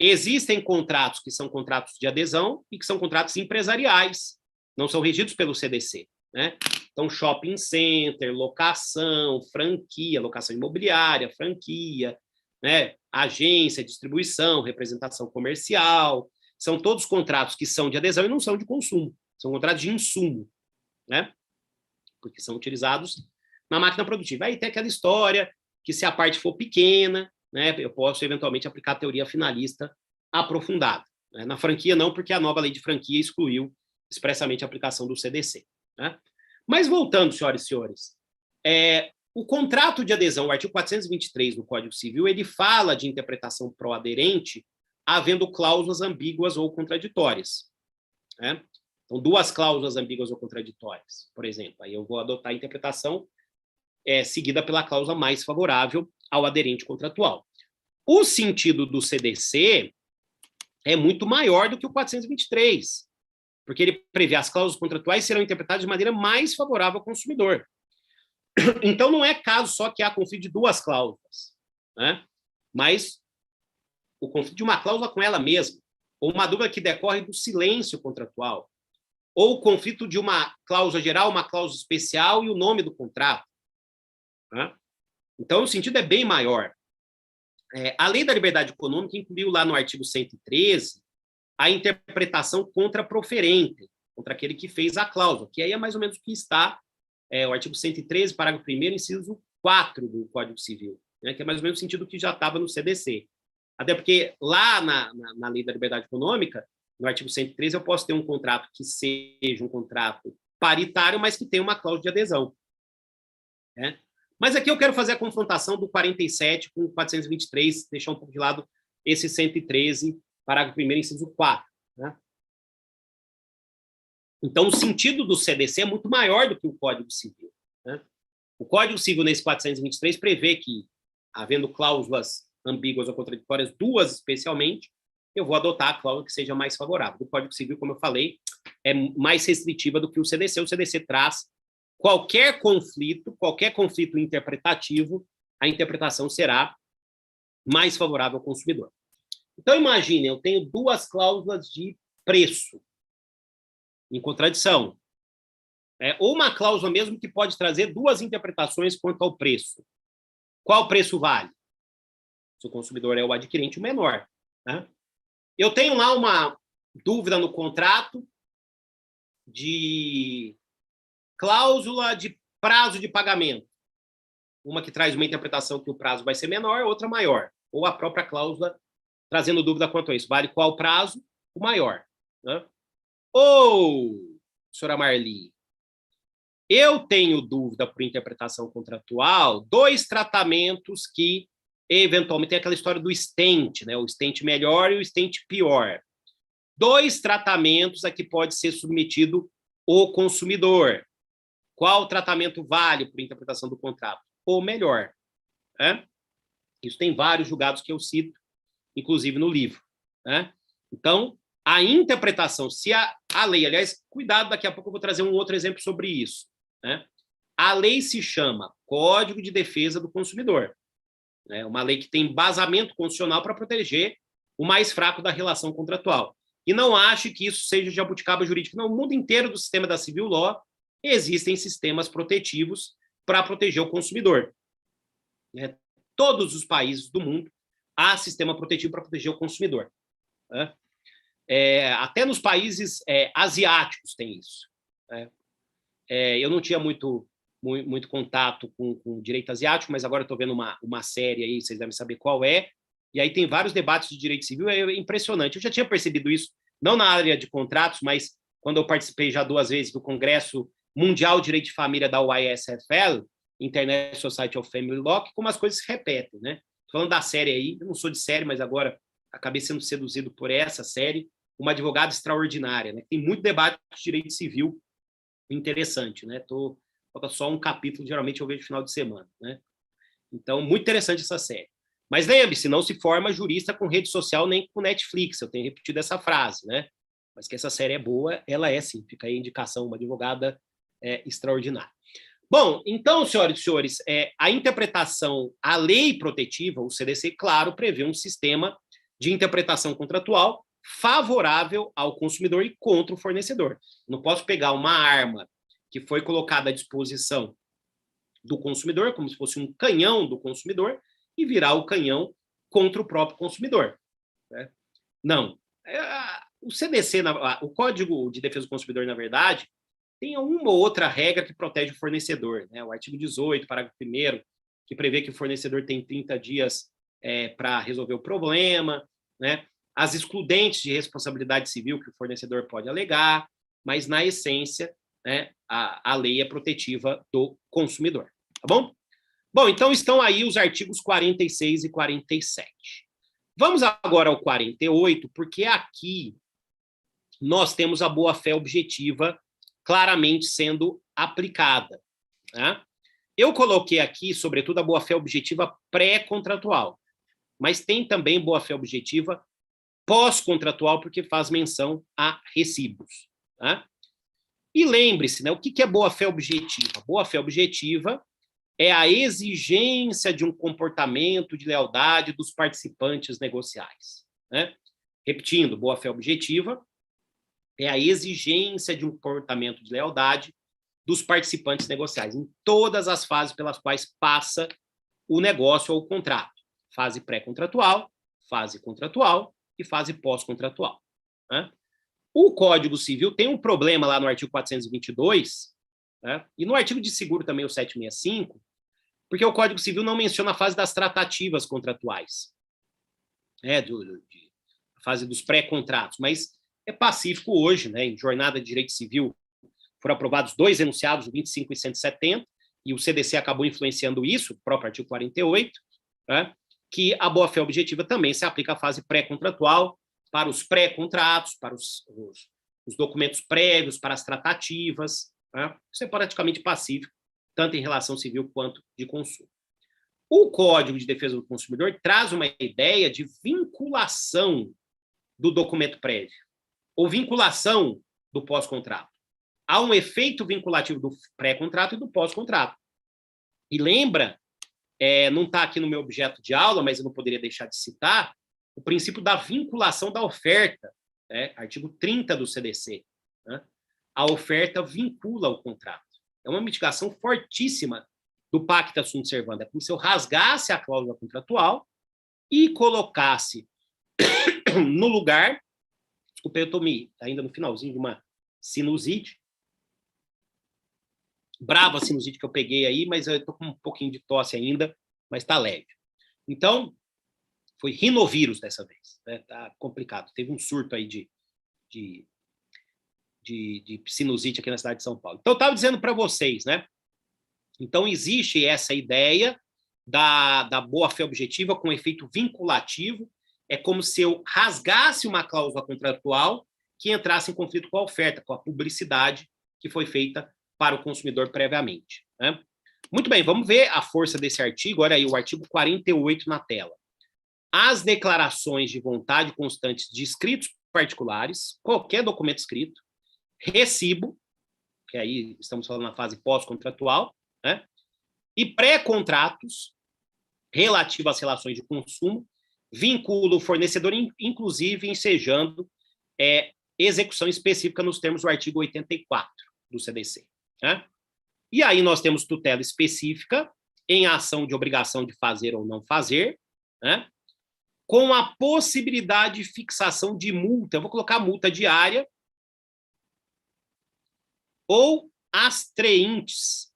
Existem contratos que são contratos de adesão e que são contratos empresariais, não são regidos pelo CDC. Né? Então, shopping center, locação, franquia, locação imobiliária, franquia, né? Agência, distribuição, representação comercial, são todos contratos que são de adesão e não são de consumo, são contratos de insumo, né? Porque são utilizados na máquina produtiva. Aí tem aquela história que se a parte for pequena, né, eu posso eventualmente aplicar a teoria finalista aprofundada. Né? Na franquia não, porque a nova lei de franquia excluiu expressamente a aplicação do CDC. Né? Mas voltando, senhoras e senhores, o contrato de adesão, o artigo 423 do Código Civil, ele fala de interpretação pró-aderente havendo cláusulas ambíguas ou contraditórias. Né? Então, duas cláusulas ambíguas ou contraditórias, por exemplo. Aí eu vou adotar a interpretação seguida pela cláusula mais favorável ao aderente contratual. O sentido do CDC é muito maior do que o 423, porque ele prevê as cláusulas contratuais serão interpretadas de maneira mais favorável ao consumidor. Então, não é caso só que há conflito de duas cláusulas, né? Mas o conflito de uma cláusula com ela mesma, ou uma dúvida que decorre do silêncio contratual, ou o conflito de uma cláusula geral, uma cláusula especial e o nome do contrato. Né? Então, o sentido é bem maior. A Lei da Liberdade Econômica incluiu lá no artigo 113 a interpretação contra proferente, contra aquele que fez a cláusula, que aí é mais ou menos o que está o artigo 113, parágrafo 1º, inciso 4 do Código Civil, né, que é mais ou menos o sentido que já estava no CDC. Até porque lá na Lei da Liberdade Econômica, no artigo 113, eu posso ter um contrato que seja um contrato paritário, mas que tenha uma cláusula de adesão. Né? Mas aqui eu quero fazer a confrontação do 47 com o 423, deixar um pouco de lado esse 113, parágrafo 1º, inciso 4. Né? Então, o sentido do CDC é muito maior do que o Código Civil. Né? O Código Civil, nesse 423, prevê que, havendo cláusulas ambíguas ou contraditórias, duas especialmente, eu vou adotar a cláusula que seja mais favorável. O Código Civil, como eu falei, é mais restritiva do que o CDC. O CDC traz qualquer conflito interpretativo, a interpretação será mais favorável ao consumidor. Então, imagine, eu tenho duas cláusulas de preço em contradição. Ou uma cláusula mesmo que pode trazer duas interpretações quanto ao preço. Qual preço vale? Se o consumidor é o adquirente, o menor. Né? Eu tenho lá uma dúvida no contrato de cláusula de prazo de pagamento. Uma que traz uma interpretação que o prazo vai ser menor, outra maior. Ou a própria cláusula trazendo dúvida quanto a isso. Vale qual prazo? O maior. Né? Ou, senhora Marli, Eu tenho dúvida por interpretação contratual, 2 tratamentos que, eventualmente, tem aquela história do stent, né? O stent melhor e o stent pior. 2 tratamentos a que pode ser submetido o consumidor. Qual tratamento vale por interpretação do contrato? O melhor. Né? Isso tem vários julgados que eu cito, inclusive no livro. Né? Então, a interpretação, se a lei, aliás, cuidado, daqui a pouco eu vou trazer um outro exemplo sobre isso. Né? A lei se chama Código de Defesa do Consumidor. É uma lei que tem embasamento constitucional para proteger o mais fraco da relação contratual. E não ache que isso seja jabuticaba jurídica. No mundo inteiro do sistema da civil law, existem sistemas protetivos para proteger o consumidor. Né? Todos os países do mundo há sistema protetivo para proteger o consumidor. Né? Até nos países asiáticos tem isso. Né? Eu não tinha muito contato com o direito asiático, mas agora estou vendo uma série aí, vocês devem saber qual é, e aí tem vários debates de direito civil, é impressionante. Eu já tinha percebido isso, não na área de contratos, mas quando eu participei já 2 vezes do Congresso Mundial de Direito de Família da ISFL, International Society of Family Law, que como as coisas se repetem, né? Falando da série aí, eu não sou de série, mas agora acabei sendo seduzido por essa série, Uma Advogada Extraordinária, né? Tem muito debate de direito civil interessante, né? Falta só um capítulo, geralmente eu vejo no final de semana, né? Então, muito interessante essa série. Mas lembre-se, não se forma jurista com rede social nem com Netflix, eu tenho repetido essa frase, né? Mas que essa série é boa, ela é sim, fica aí a indicação, Uma Advogada Extraordinária. Bom, então, senhoras e senhores, a interpretação, a lei protetiva, o CDC, claro, prevê um sistema de interpretação contratual favorável ao consumidor e contra o fornecedor. Não posso pegar uma arma que foi colocada à disposição do consumidor, como se fosse um canhão do consumidor, e virar o canhão contra o próprio consumidor. Né? Não. O CDC, o Código de Defesa do Consumidor, na verdade, tem uma ou outra regra que protege o fornecedor. Né? O artigo 18, parágrafo 1º, que prevê que o fornecedor tem 30 dias para resolver o problema, né? As excludentes de responsabilidade civil que o fornecedor pode alegar, mas, na essência, né, a lei é protetiva do consumidor. Tá bom? Bom, então estão aí os artigos 46 e 47. Vamos agora ao 48, porque aqui nós temos a boa-fé objetiva claramente sendo aplicada. Né? Eu coloquei aqui, sobretudo, a boa-fé objetiva pré-contratual, mas tem também boa-fé objetiva pós-contratual, porque faz menção a recibos. Tá? E lembre-se, né, o que é boa-fé objetiva? Boa-fé objetiva é a exigência de um comportamento de lealdade dos participantes negociais. Né? Repetindo, boa-fé objetiva é a exigência de um comportamento de lealdade dos participantes negociais, em todas as fases pelas quais passa o negócio ou o contrato. Fase pré-contratual, fase contratual e fase pós-contratual. Né? O Código Civil tem um problema lá no artigo 422, né? E no artigo de seguro também, o 765, porque o Código Civil não menciona a fase das tratativas contratuais, né? A fase dos pré-contratos, mas é pacífico hoje, né? Em jornada de direito civil foram aprovados 2 enunciados, o 25 e 170, e o CDC acabou influenciando isso, o próprio artigo 48, né? Que a boa-fé objetiva também se aplica à fase pré-contratual, para os pré-contratos, para os documentos prévios, para as tratativas. Né? Isso é praticamente pacífico, tanto em relação civil quanto de consumo. O Código de Defesa do Consumidor traz uma ideia de vinculação do documento prévio, ou vinculação do pós-contrato. Há um efeito vinculativo do pré-contrato e do pós-contrato. E lembra, não está aqui no meu objeto de aula, mas eu não poderia deixar de citar, o princípio da vinculação da oferta, né? Artigo 30 do CDC. Né? A oferta vincula o contrato. É uma mitigação fortíssima do pacta sunt servanda. É como se eu rasgasse a cláusula contratual e colocasse no lugar, desculpa, eu estou ainda no finalzinho de uma sinusite, brava sinusite que eu peguei aí, mas eu estou com um pouquinho de tosse ainda, mas está leve. Então, foi rinovírus dessa vez, né? Tá complicado. Teve um surto aí de de sinusite aqui na cidade de São Paulo. Então, eu estava dizendo para vocês, né? Então, existe essa ideia da boa-fé objetiva com efeito vinculativo. É como se eu rasgasse uma cláusula contratual que entrasse em conflito com a oferta, com a publicidade que foi feita para o consumidor previamente, né? Muito bem, vamos ver a força desse artigo. Olha aí, o artigo 48 na tela. As declarações de vontade constantes de escritos particulares, qualquer documento escrito, recibo, que aí estamos falando na fase pós-contratual, né? E pré-contratos relativos às relações de consumo, vincula o fornecedor, inclusive ensejando execução específica nos termos do artigo 84 do CDC, né? E aí nós temos tutela específica em ação de obrigação de fazer ou não fazer, né? Com a possibilidade de fixação de multa. Eu vou colocar multa diária ou astraentes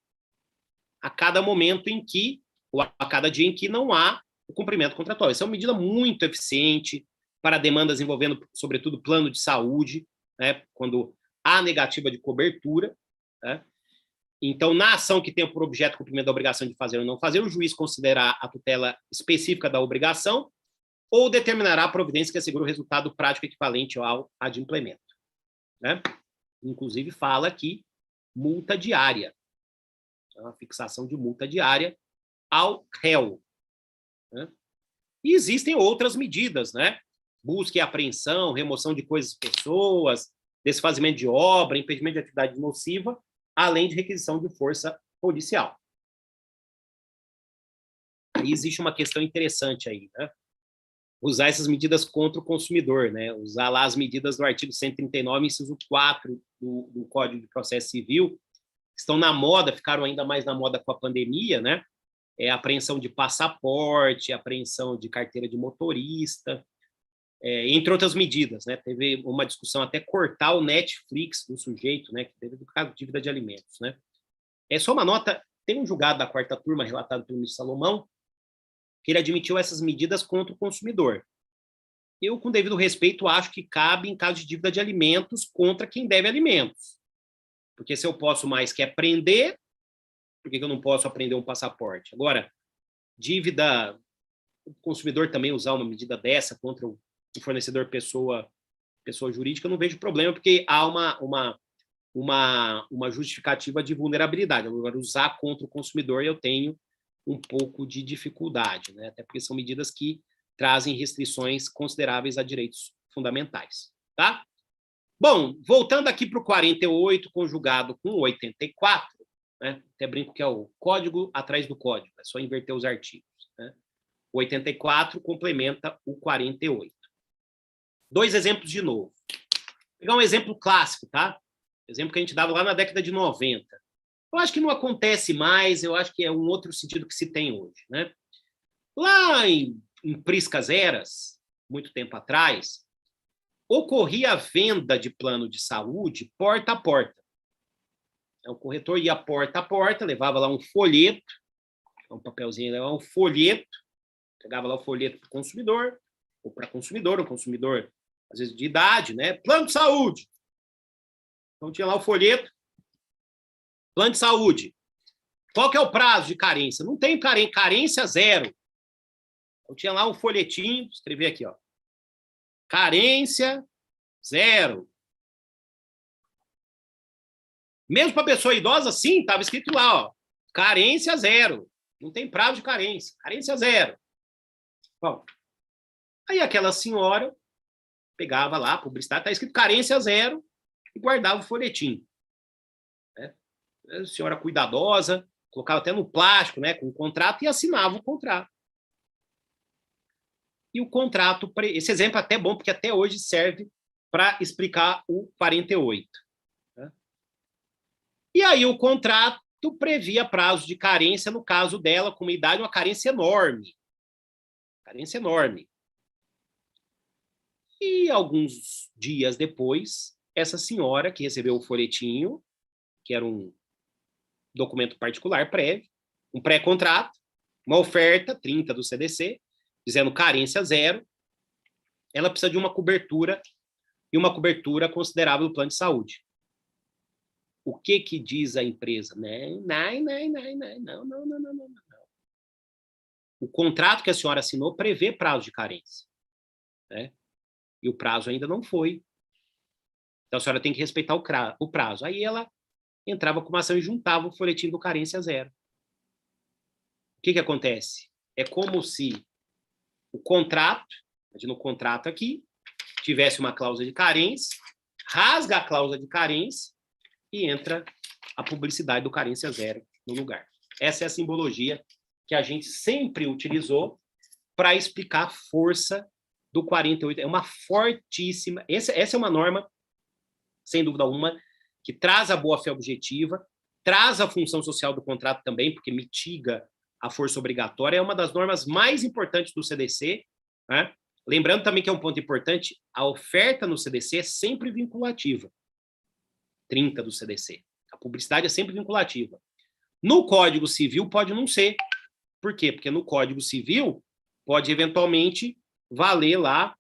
a cada momento em que, ou a cada dia em que não há o cumprimento contratual. Essa é uma medida muito eficiente para demandas envolvendo, sobretudo, plano de saúde, né? Quando há negativa de cobertura, né? Então, na ação que tem por objeto o cumprimento da obrigação de fazer ou não fazer, o juiz considerará a tutela específica da obrigação ou determinará a providência que assegura o resultado prático equivalente ao adimplemento, né? Inclusive, fala aqui multa diária, a fixação de multa diária ao réu, né? E existem outras medidas, né? Busca e apreensão, remoção de coisas e pessoas, desfazimento de obra, impedimento de atividade nociva, além de requisição de força policial. Aí existe uma questão interessante aí, né? Usar essas medidas contra o consumidor, né? Usar lá as medidas do artigo 139, inciso 4 do Código de Processo Civil, estão na moda, ficaram ainda mais na moda com a pandemia, né? Apreensão de passaporte, apreensão de carteira de motorista, entre outras medidas, né? Teve uma discussão até cortar o Netflix do sujeito, né? Que teve do caso de dívida de alimentos, né? Só uma nota, tem um julgado da quarta turma relatado pelo ministro Salomão, que ele admitiu essas medidas contra o consumidor. Eu, com devido respeito, acho que cabe em caso de dívida de alimentos contra quem deve alimentos. Porque se eu posso mais que prender, por que eu não posso apreender um passaporte? Agora, dívida, o consumidor também usar uma medida dessa contra o fornecedor pessoa jurídica, eu não vejo problema, porque há uma justificativa de vulnerabilidade. Agora, usar contra o consumidor, eu tenho um pouco de dificuldade, né? Até porque são medidas que trazem restrições consideráveis a direitos fundamentais, tá? Bom, voltando aqui para o 48, conjugado com o 84, né? Até brinco que é o código atrás do código, é só inverter os artigos, né? O 84 complementa o 48. Dois exemplos de novo. Vou pegar um exemplo clássico, tá? Exemplo que a gente dava lá na década de 90. Eu acho que não acontece mais, eu acho que é um outro sentido que se tem hoje, né? Lá em priscas eras, muito tempo atrás, ocorria a venda de plano de saúde porta a porta. O corretor ia porta a porta, levava lá um folheto, um papelzinho, levava um folheto, pegava lá o folheto para o consumidor, ou para o consumidor, às vezes, de idade, né? Plano de saúde. Então, tinha lá o folheto, plano de saúde. Qual que é o prazo de carência? Não tem carência zero. Eu tinha lá um folhetinho, escrevi aqui, ó. Carência zero. Mesmo para pessoa idosa, sim, estava escrito lá, ó. Carência zero. Não tem prazo de carência. Carência zero. Bom, aí aquela senhora pegava lá, publicidade, está escrito carência zero, e guardava o folhetim. Né? A senhora cuidadosa, colocava até no plástico, né, com o contrato, e assinava o contrato. E o contrato, esse exemplo é até bom, porque até hoje serve para explicar o 48. Né? E aí o contrato previa prazo de carência, no caso dela, com uma idade, uma carência enorme. Carência enorme. E alguns dias depois, essa senhora que recebeu o folhetinho, que era um documento particular prévio, um pré-contrato, uma oferta, 30 do CDC, dizendo carência zero, ela precisa de uma cobertura, e uma cobertura considerável do plano de saúde. o que que diz a empresa? Não. O contrato que a senhora assinou prevê prazo de carência, né? E o prazo ainda não foi. Então, a senhora tem que respeitar o prazo. Aí ela entrava com uma ação e juntava o folhetim do carência zero. O que que acontece? É como se o contrato, imagina o contrato aqui, tivesse uma cláusula de carência, rasga a cláusula de carência e entra a publicidade do carência zero no lugar. Essa é a simbologia que a gente sempre utilizou para explicar a força do 48. É uma fortíssima... Essa é uma norma, sem dúvida alguma, que traz a boa-fé objetiva, traz a função social do contrato também, porque mitiga a força obrigatória, é uma das normas mais importantes do CDC, né? Lembrando também que é um ponto importante, a oferta no CDC é sempre vinculativa. 30 do CDC. A publicidade é sempre vinculativa. No Código Civil pode não ser. Por quê? Porque no Código Civil pode eventualmente valer lá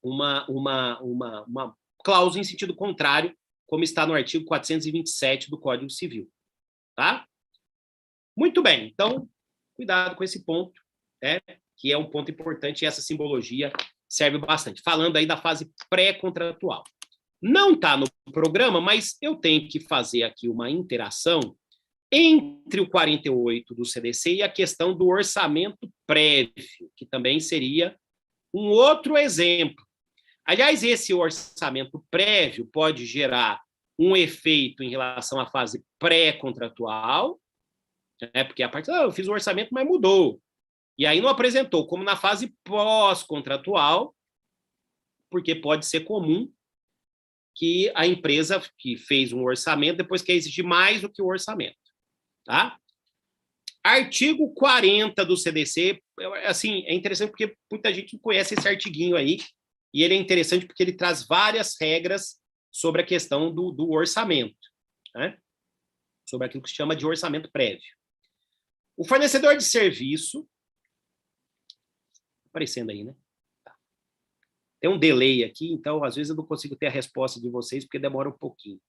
uma cláusula em sentido contrário, como está no artigo 427 do Código Civil. Tá? Muito bem. Então, cuidado com esse ponto, né? Que é um ponto importante e essa simbologia serve bastante. Falando aí da fase pré-contratual. Não está no programa, mas eu tenho que fazer aqui uma interação entre o 48 do CDC e a questão do orçamento prévio, que também seria um outro exemplo. Aliás, esse orçamento prévio pode gerar um efeito em relação à fase pré-contratual, né? Porque a parte, eu fiz o orçamento, mas mudou. E aí não apresentou, como na fase pós-contratual, porque pode ser comum que a empresa que fez um orçamento depois quer exigir mais do que o orçamento. Tá? Artigo 40 do CDC, assim, é interessante porque muita gente não conhece esse artiguinho aí, e ele é interessante porque ele traz várias regras sobre a questão do orçamento, né? Sobre aquilo que se chama de orçamento prévio. O fornecedor de serviço, aparecendo aí, né? Tem um delay aqui, então às vezes eu não consigo ter a resposta de vocês porque demora um pouquinho.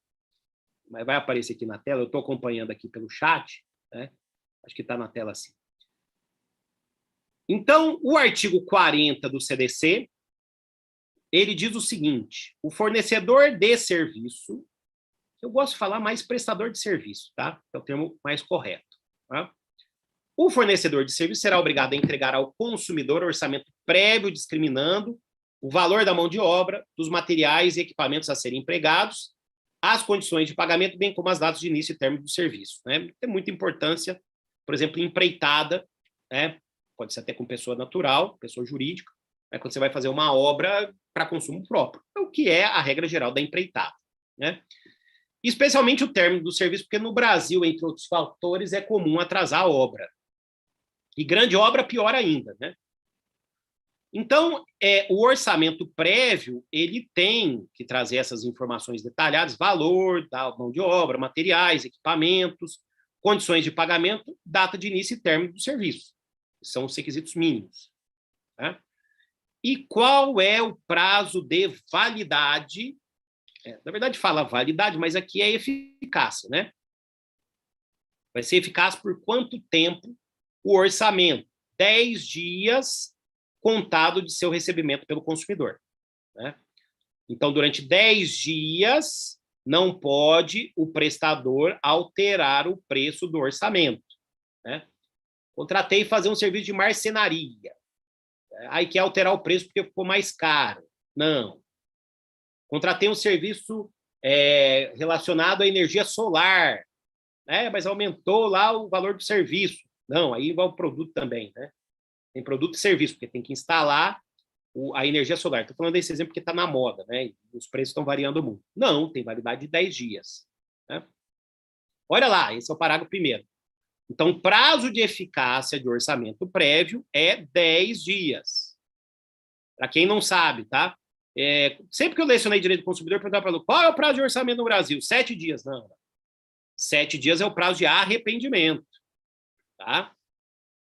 Mas vai aparecer aqui na tela, eu estou acompanhando aqui pelo chat, né? Acho que está na tela assim. Então, o artigo 40 do CDC, ele diz o seguinte: o fornecedor de serviço, eu gosto de falar mais prestador de serviço, tá? É o termo mais correto. Tá? O fornecedor de serviço será obrigado a entregar ao consumidor orçamento prévio discriminando o valor da mão de obra, dos materiais e equipamentos a serem empregados, as condições de pagamento, bem como as datas de início e término do serviço. Né? Tem muita importância, por exemplo, empreitada, né? Pode ser até com pessoa natural, pessoa jurídica, né? Quando você vai fazer uma obra para consumo próprio, é o que é a regra geral da empreitada. Né? Especialmente o término do serviço, porque no Brasil, entre outros fatores, é comum atrasar a obra. E grande obra, pior ainda, né? Então, o orçamento prévio, ele tem que trazer essas informações detalhadas, valor da mão de obra, materiais, equipamentos, condições de pagamento, data de início e término do serviço. São os requisitos mínimos. Tá? E qual é o prazo de validade? Na verdade, fala validade, mas aqui é eficácia, né? Vai ser eficaz por quanto tempo o orçamento? 10 dias contado de seu recebimento pelo consumidor. Né? Então, durante 10 dias, não pode o prestador alterar o preço do orçamento. Né? Contratei fazer um serviço de marcenaria. Aí quer alterar o preço porque ficou mais caro. Não. Contratei um serviço relacionado à energia solar, né? Mas aumentou lá o valor do serviço. Não, aí vai o produto também, né? Tem produto e serviço, porque tem que instalar a energia solar. Estou falando desse exemplo porque está na moda, né? Os preços estão variando muito. Não, tem validade de 10 dias. Né? Olha lá, esse é o parágrafo primeiro. Então, prazo de eficácia de orçamento prévio é 10 dias. Para quem não sabe, tá? Sempre que eu lecionei direito do consumidor, eu perguntava para ele, qual é o prazo de orçamento no Brasil? 7 dias. Não. 7 dias é o prazo de arrependimento. Tá?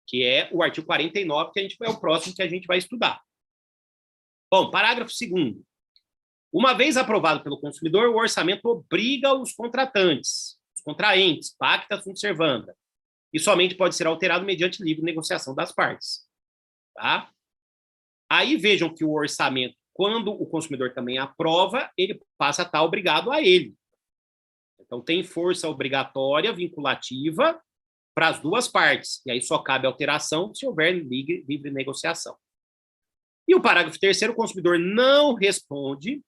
Que é o artigo 49, que é o próximo que a gente vai estudar. Bom, parágrafo 2º. Uma vez aprovado pelo consumidor, o orçamento obriga os contratantes, os contraentes, pacta sunt servanda, e somente pode ser alterado mediante livre negociação das partes. Tá? Aí vejam que o orçamento, quando o consumidor também aprova, ele passa a estar obrigado a ele. Então, tem força obrigatória, vinculativa, para as duas partes. E aí só cabe alteração se houver livre negociação. E o parágrafo 3º, o consumidor não responde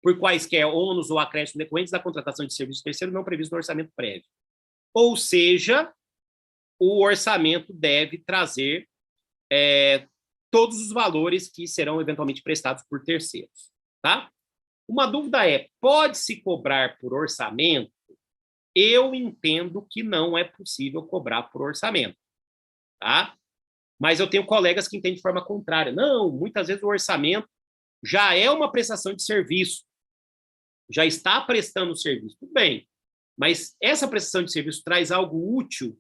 por quaisquer ônus ou acréscimos decorrentes da contratação de serviço terceiro não previsto no orçamento prévio. Ou seja, o orçamento deve trazer todos os valores que serão eventualmente prestados por terceiros. Tá? Uma dúvida é, pode-se cobrar por orçamento? Eu entendo que não é possível cobrar por orçamento. Tá? Mas eu tenho colegas que entendem de forma contrária. Não, muitas vezes o orçamento já é uma prestação de serviço. Já está prestando serviço. Tudo bem. Mas essa prestação de serviço traz algo útil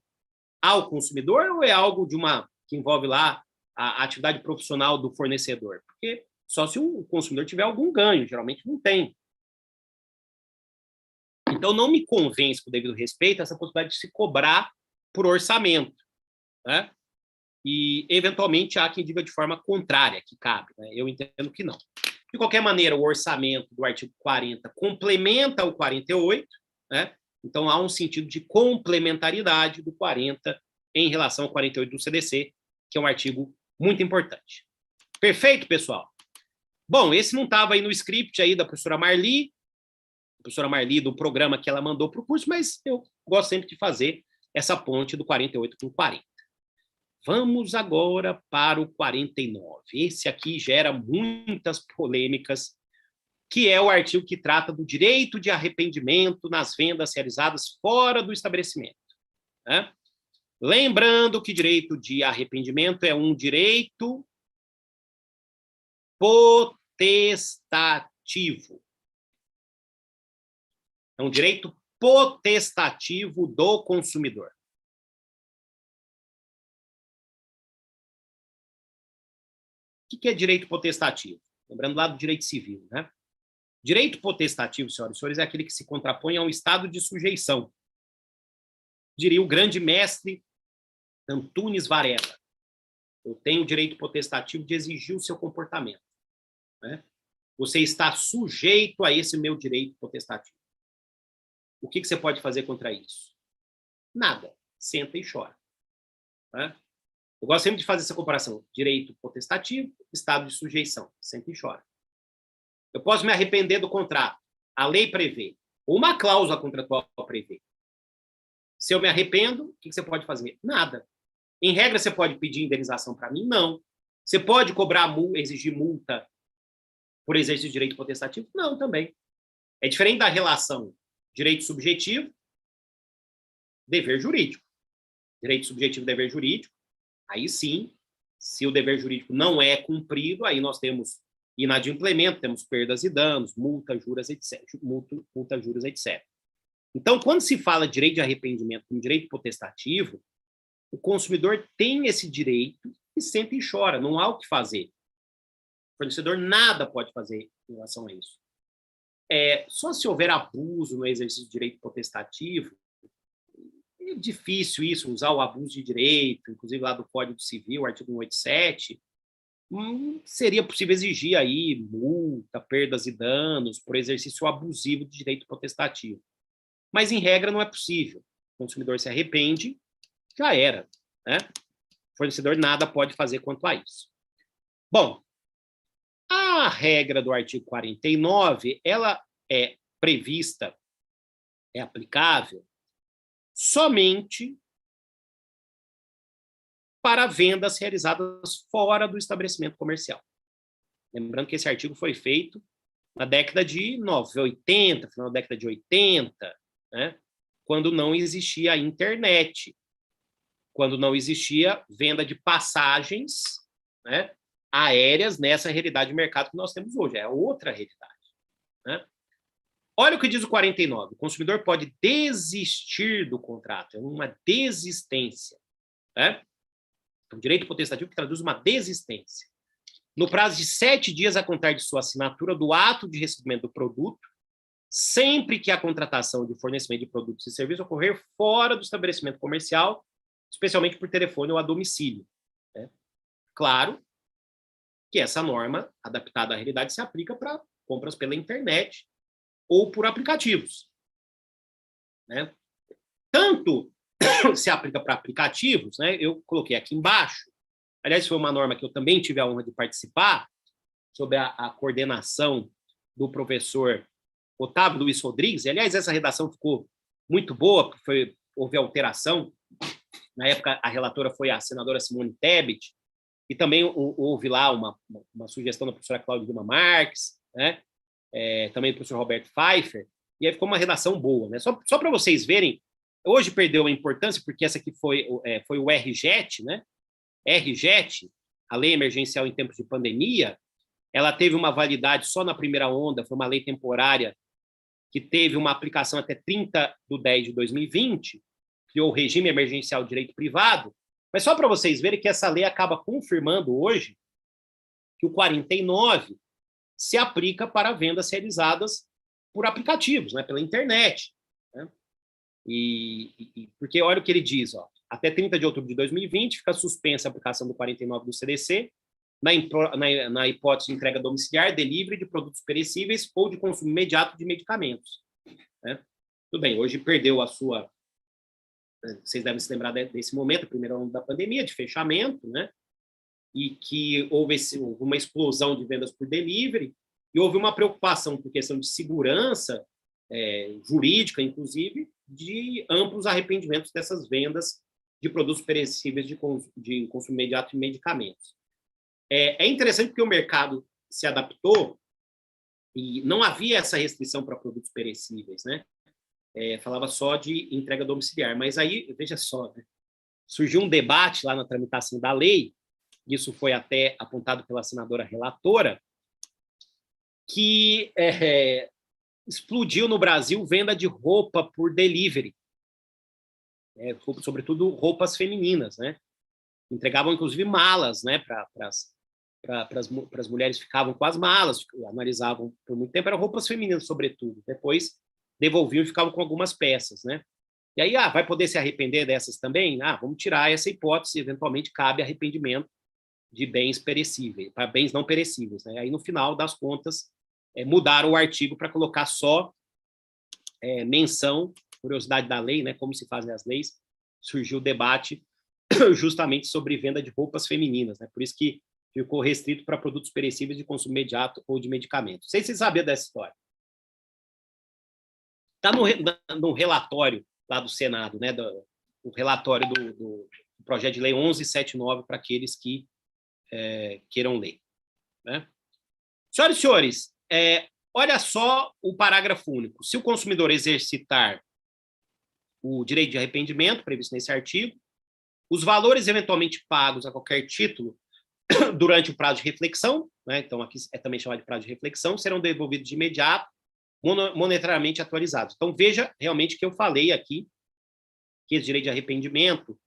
ao consumidor ou é algo que envolve lá a atividade profissional do fornecedor? Porque só se o consumidor tiver algum ganho, geralmente não tem. Então, não me convence, com o devido respeito, essa possibilidade de se cobrar por orçamento. Né? E, eventualmente, há quem diga de forma contrária, que cabe. Né? Eu entendo que não. De qualquer maneira, o orçamento do artigo 40 complementa o 48, né? Então, há um sentido de complementaridade do 40 em relação ao 48 do CDC, que é um artigo muito importante. Perfeito, pessoal? Bom, esse não estava aí no script aí da professora Marli, do programa que ela mandou para o curso, mas eu gosto sempre de fazer essa ponte do 48 com 40. Vamos agora para o 49. Esse aqui gera muitas polêmicas, que é o artigo que trata do direito de arrependimento nas vendas realizadas fora do estabelecimento. Né? Lembrando que direito de arrependimento é um direito potestativo. É um direito potestativo do consumidor. O que é direito potestativo? Lembrando lá do direito civil, né? Direito potestativo, senhoras e senhores, é aquele que se contrapõe a um estado de sujeição. Diria o grande mestre Antunes Varela. Eu tenho o direito potestativo de exigir o seu comportamento. Né? Você está sujeito a esse meu direito potestativo. O que você pode fazer contra isso? Nada. Senta e chora. Né? Eu gosto sempre de fazer essa comparação. Direito potestativo, estado de sujeição. Senta e chora. Eu posso me arrepender do contrato. A lei prevê. Ou uma cláusula contratual prevê. Se eu me arrependo, o que você pode fazer? Nada. Em regra, você pode pedir indenização para mim? Não. Você pode cobrar exigir multa por exercício de direito potestativo? Não, também. É diferente da relação direito subjetivo, dever jurídico. Direito subjetivo, dever jurídico. Aí sim, se o dever jurídico não é cumprido, aí nós temos inadimplemento, temos perdas e danos, multa, juros, etc. Então, quando se fala de direito de arrependimento como direito potestativo, o consumidor tem esse direito e senta e chora, não há o que fazer. O fornecedor nada pode fazer em relação a isso. Só se houver abuso no exercício de direito potestativo, é difícil isso, usar o abuso de direito, inclusive lá do Código Civil, artigo 187, seria possível exigir aí multa, perdas e danos por exercício abusivo de direito potestativo. Mas, em regra, não é possível. O consumidor se arrepende, já era. Né? O fornecedor nada pode fazer quanto a isso. Bom, a regra do artigo 49, ela é prevista, é aplicável somente para vendas realizadas fora do estabelecimento comercial. Lembrando que esse artigo foi feito na década de 80, final da década de 80, né? Quando não existia a internet, quando não existia venda de passagens, né, aéreas nessa realidade de mercado que nós temos hoje. É outra realidade. Né? Olha o que diz o 49. O consumidor pode desistir do contrato. É uma desistência. Né? É um direito potestativo que traduz uma desistência. no prazo de 7 dias a contar de sua assinatura do ato de recebimento do produto, sempre que a contratação de fornecimento de produtos e serviços ocorrer fora do estabelecimento comercial, especialmente por telefone ou a domicílio. Né? Claro que essa norma, adaptada à realidade, se aplica para compras pela internet ou por aplicativos. Né? Tanto se aplica para aplicativos, né? Eu coloquei aqui embaixo, aliás, foi uma norma que eu também tive a honra de participar, sob a coordenação do professor Otávio Luiz Rodrigues. E, aliás, essa redação ficou muito boa, porque houve alteração. Na época, a relatora foi a senadora Simone Tebet, e também houve lá uma sugestão da professora Cláudia Lima Marques, né? Também do professor Roberto Pfeiffer, e aí ficou uma redação boa. Né? Só para vocês verem, hoje perdeu a importância, porque essa aqui foi o RJET, né? RJET, a Lei Emergencial em Tempos de Pandemia, ela teve uma validade só na primeira onda, foi uma lei temporária que teve uma aplicação até 30/10/2020, criou o regime emergencial de direito privado, mas só para vocês verem que essa lei acaba confirmando hoje que o 49 se aplica para vendas realizadas por aplicativos, né, pela internet. Né? Porque olha o que ele diz, ó, até 30 de outubro de 2020 fica suspensa a aplicação do 49 do CDC na hipótese de entrega domiciliar, delivery de produtos perecíveis ou de consumo imediato de medicamentos. Né? Tudo bem, hoje perdeu a sua... Vocês devem se lembrar desse momento, a primeira onda da pandemia, de fechamento, né? E que houve uma explosão de vendas por delivery, e houve uma preocupação por questão de segurança jurídica, inclusive, de amplos arrependimentos dessas vendas de produtos perecíveis de consumo imediato e medicamentos. É interessante porque o mercado se adaptou e não havia essa restrição para produtos perecíveis, né? Falava só de entrega domiciliar, mas aí, veja só, né? Surgiu um debate lá na tramitação da lei, isso foi até apontado pela senadora relatora, que explodiu no Brasil venda de roupa por delivery, sobretudo roupas femininas, né? Entregavam, inclusive, malas, né, para as mulheres, ficavam com as malas, analisavam por muito tempo, eram roupas femininas, sobretudo. Depois devolviam e ficavam com algumas peças, né? E aí, vai poder se arrepender dessas também? Vamos tirar essa hipótese, eventualmente cabe arrependimento de bens perecíveis, para bens não perecíveis, né? Aí, no final das contas, mudaram o artigo para colocar só menção, curiosidade da lei, né, como se fazem as leis, surgiu o debate justamente sobre venda de roupas femininas, né? Por isso que ficou restrito para produtos perecíveis de consumo imediato ou de medicamentos. Não sei se vocês sabiam dessa história. Está no relatório lá do Senado, né, o relatório do projeto de lei 1179 para aqueles que queiram ler. Né? Senhoras e senhores, olha só o parágrafo único. Se o consumidor exercitar o direito de arrependimento previsto nesse artigo, os valores eventualmente pagos a qualquer título durante o prazo de reflexão, né, então aqui é também chamado de prazo de reflexão, serão devolvidos de imediato, monetariamente atualizados. Então, veja realmente que eu falei aqui que esse direito de arrependimento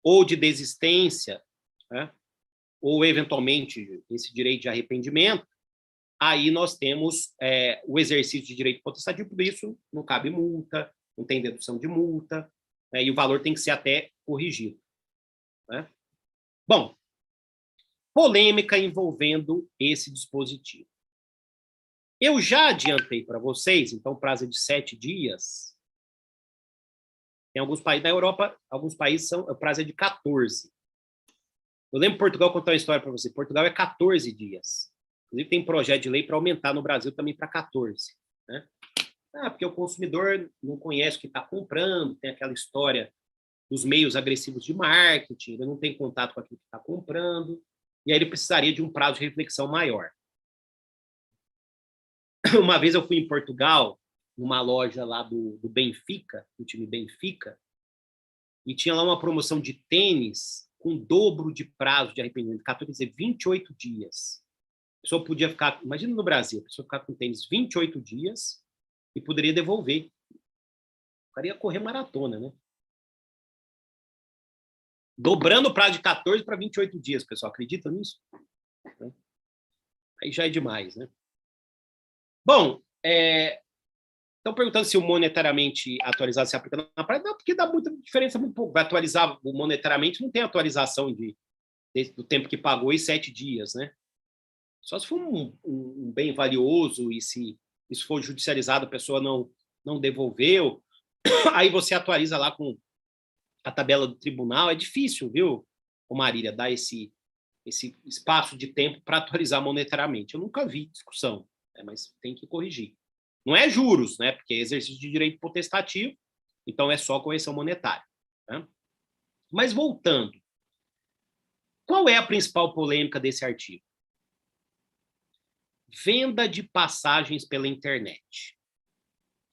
ou de desistência, né, ou, eventualmente, esse direito de arrependimento, aí nós temos o exercício de direito potestativo, por isso não cabe multa, não tem dedução de multa, né, e o valor tem que ser até corrigido. Né? Bom, polêmica envolvendo esse dispositivo. Eu já adiantei para vocês, então o prazo é de 7 dias. Tem alguns países da Europa, alguns países o prazo é de 14. Eu lembro Portugal, contar uma história para você. Portugal é 14 dias. Inclusive tem projeto de lei para aumentar no Brasil também para 14. Né? Porque o consumidor não conhece o que está comprando, tem aquela história dos meios agressivos de marketing, ele não tem contato com aquilo que está comprando, e aí ele precisaria de um prazo de reflexão maior. Uma vez eu fui em Portugal, numa loja lá do Benfica, do time Benfica, e tinha lá uma promoção de tênis com dobro de prazo de arrependimento, quer dizer, 28 dias. A pessoa podia ficar, imagina no Brasil, a pessoa ficar com tênis 28 dias e poderia devolver. O cara ia correr maratona, né? Dobrando o prazo de 14 para 28 dias, pessoal. Acredita nisso? Aí já é demais, né? Bom, estão perguntando se o monetariamente atualizado se aplica na prática. Não, porque dá muita diferença, muito pouco. Vai atualizar o monetariamente, não tem atualização do tempo que pagou e 7 dias, né? Só se for um bem valioso e se isso for judicializado, a pessoa não devolveu, aí você atualiza lá com a tabela do tribunal. É difícil, viu, Marília, dar esse espaço de tempo para atualizar monetariamente. Eu nunca vi discussão, mas tem que corrigir. Não é juros, né? Porque é exercício de direito potestativo, então é só correção monetária. Né? Mas voltando, qual é a principal polêmica desse artigo? Venda de passagens pela internet.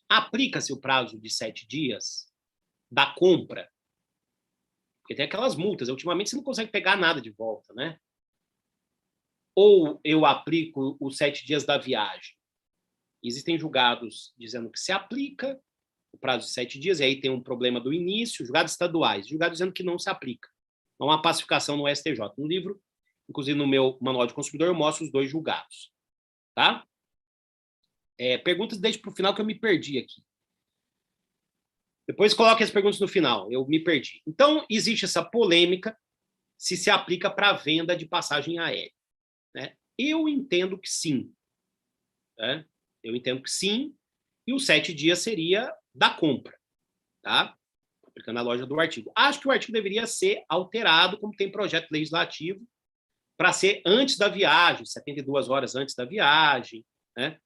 Aplica-se o prazo de 7 dias da compra? Porque tem aquelas multas. Ultimamente você não consegue pegar nada de volta, né? Ou eu aplico os 7 dias da viagem? Existem julgados dizendo que se aplica o prazo de 7 dias, e aí tem um problema do início, julgados estaduais, julgados dizendo que não se aplica. Não há pacificação no STJ. No livro, inclusive no meu manual de consumidor, eu mostro os 2 julgados. Tá? Perguntas desde para o final que eu me perdi aqui. Depois coloque as perguntas no final, eu me perdi. Então, existe essa polêmica se aplica para a venda de passagem aérea. Né? Eu entendo que sim. Né? Eu entendo que sim, e os 7 dias seria da compra, tá? Aplicando a lógica do artigo. Acho que o artigo deveria ser alterado, como tem projeto legislativo, para ser antes da viagem, 72 horas antes da viagem, né?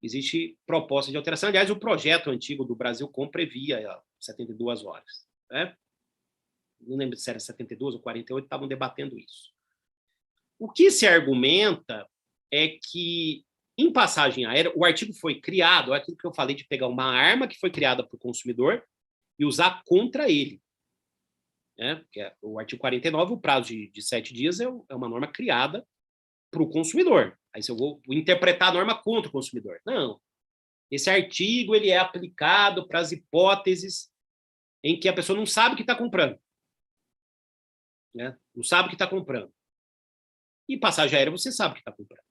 Existe proposta de alteração. Aliás, o projeto antigo do Brasilcom previa 72 horas. Né? Não lembro se era 72 ou 48, estavam debatendo isso. O que se argumenta é que, em passagem aérea, o artigo foi criado, é aquilo que eu falei de pegar uma arma que foi criada para o consumidor e usar contra ele. Né? Porque o artigo 49, o prazo de 7 dias, é uma norma criada para o consumidor. Aí se eu vou interpretar a norma contra o consumidor. Não. Esse artigo ele é aplicado para as hipóteses em que a pessoa não sabe o que está comprando. Né? Não sabe o que está comprando. E passagem aérea você sabe o que está comprando.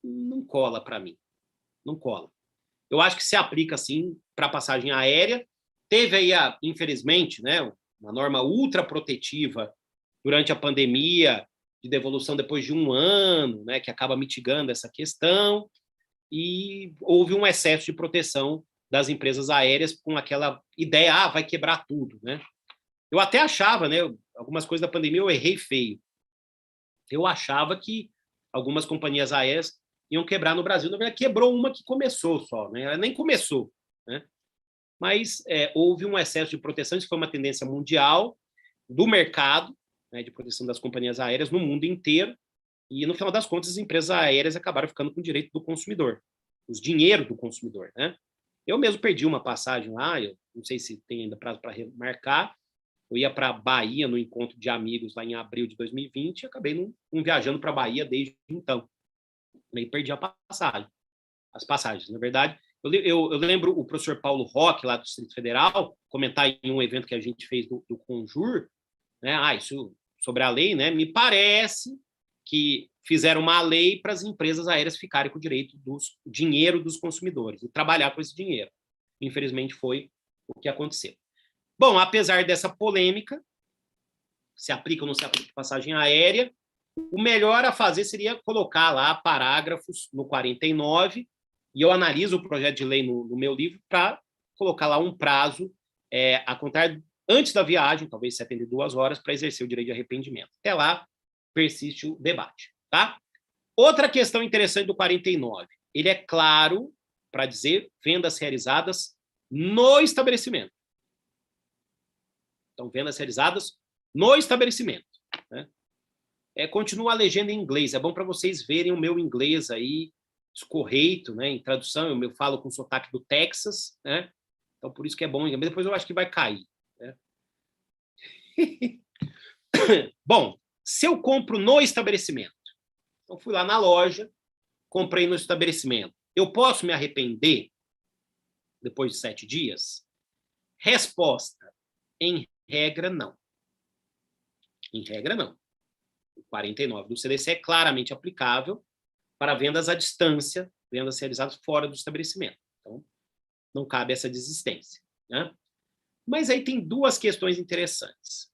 Não cola para mim. Não cola. Eu acho que se aplica, sim, para passagem aérea. Teve aí, infelizmente, né, uma norma ultra protetiva durante a pandemia, de devolução depois de 1 ano, né, que acaba mitigando essa questão, e houve um excesso de proteção das empresas aéreas com aquela ideia, vai quebrar tudo, né? Eu até achava, né, algumas coisas da pandemia eu errei feio. Eu achava que algumas companhias aéreas iam quebrar no Brasil. Na verdade, quebrou uma que começou só, né? Ela nem começou, né? Mas houve um excesso de proteção, isso foi uma tendência mundial do mercado, né, de proteção das companhias aéreas no mundo inteiro, e no final das contas as empresas aéreas acabaram ficando com o direito do consumidor, os dinheiros do consumidor, né? Eu mesmo perdi uma passagem lá, eu não sei se tem ainda prazo para remarcar, eu ia para a Bahia no encontro de amigos lá em abril de 2020 e acabei não viajando para a Bahia desde então. E perdi as passagens. Na verdade, eu lembro o professor Paulo Roque, lá do Distrito Federal, comentar em um evento que a gente fez do Conjur, né? Isso sobre a lei, né? Me parece que fizeram uma lei para as empresas aéreas ficarem com o direito do dinheiro dos consumidores e trabalhar com esse dinheiro. Infelizmente, foi o que aconteceu. Bom, apesar dessa polêmica, se aplica ou não se aplica de passagem aérea, o melhor a fazer seria colocar lá parágrafos no 49, e eu analiso o projeto de lei no meu livro para colocar lá um prazo a contar antes da viagem, talvez 72 horas, para exercer o direito de arrependimento. Até lá, persiste o debate. Tá? Outra questão interessante do 49, ele é claro para dizer vendas realizadas no estabelecimento. Então, vendas realizadas no estabelecimento. Né? Continua a legenda em inglês. É bom para vocês verem o meu inglês aí, escorreito, né? Em tradução, eu falo com sotaque do Texas, né? Então, por isso que é bom. Mas depois eu acho que vai cair. Né? Bom, se eu compro no estabelecimento, então fui lá na loja, comprei no estabelecimento, eu posso me arrepender depois de 7 dias? Resposta: em regra, não. Em regra, não. 49 do CDC é claramente aplicável para vendas à distância, vendas realizadas fora do estabelecimento. Então, não cabe essa desistência, né? Mas aí tem duas questões interessantes.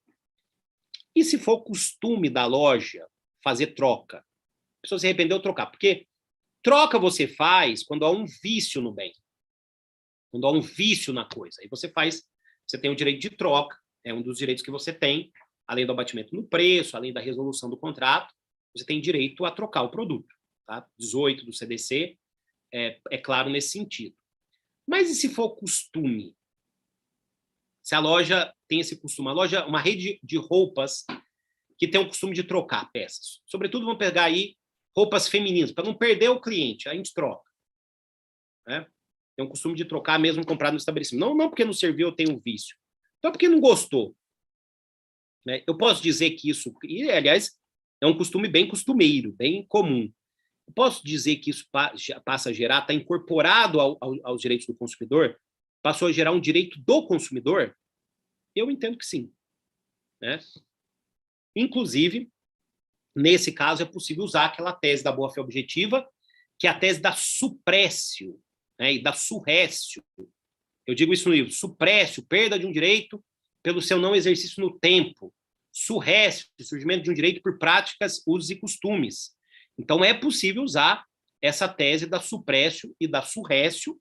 E se for costume da loja fazer troca? A pessoa se arrependeu de trocar, porque troca você faz quando há um vício no bem, quando há um vício na coisa. Aí você tem o direito de troca, é um dos direitos que você tem, além do abatimento no preço, além da resolução do contrato, você tem direito a trocar o produto. Tá? 18 do CDC é claro nesse sentido. Mas e se for costume? Se a loja tem esse costume, uma rede de roupas que tem o costume de trocar peças. Sobretudo, vamos pegar aí roupas femininas, para não perder o cliente, a gente troca. Né? Tem um costume de trocar mesmo comprado no estabelecimento. Não porque não serviu, eu tenho um vício. Então, porque não gostou. Né? Eu posso dizer que isso, e, aliás, é um costume bem costumeiro, bem comum. Eu posso dizer que isso passa a gerar, está incorporado aos direitos do consumidor, passou a gerar um direito do consumidor? Eu entendo que sim. Né? Inclusive, nesse caso, é possível usar aquela tese da boa-fé objetiva, que é a tese da suprécio, né, e da surrécio. Eu digo isso no livro: suprécio, perda de um direito pelo seu não exercício no tempo. Surrécio, surgimento de um direito por práticas, usos e costumes. Então, é possível usar essa tese da suprécio e da surrécio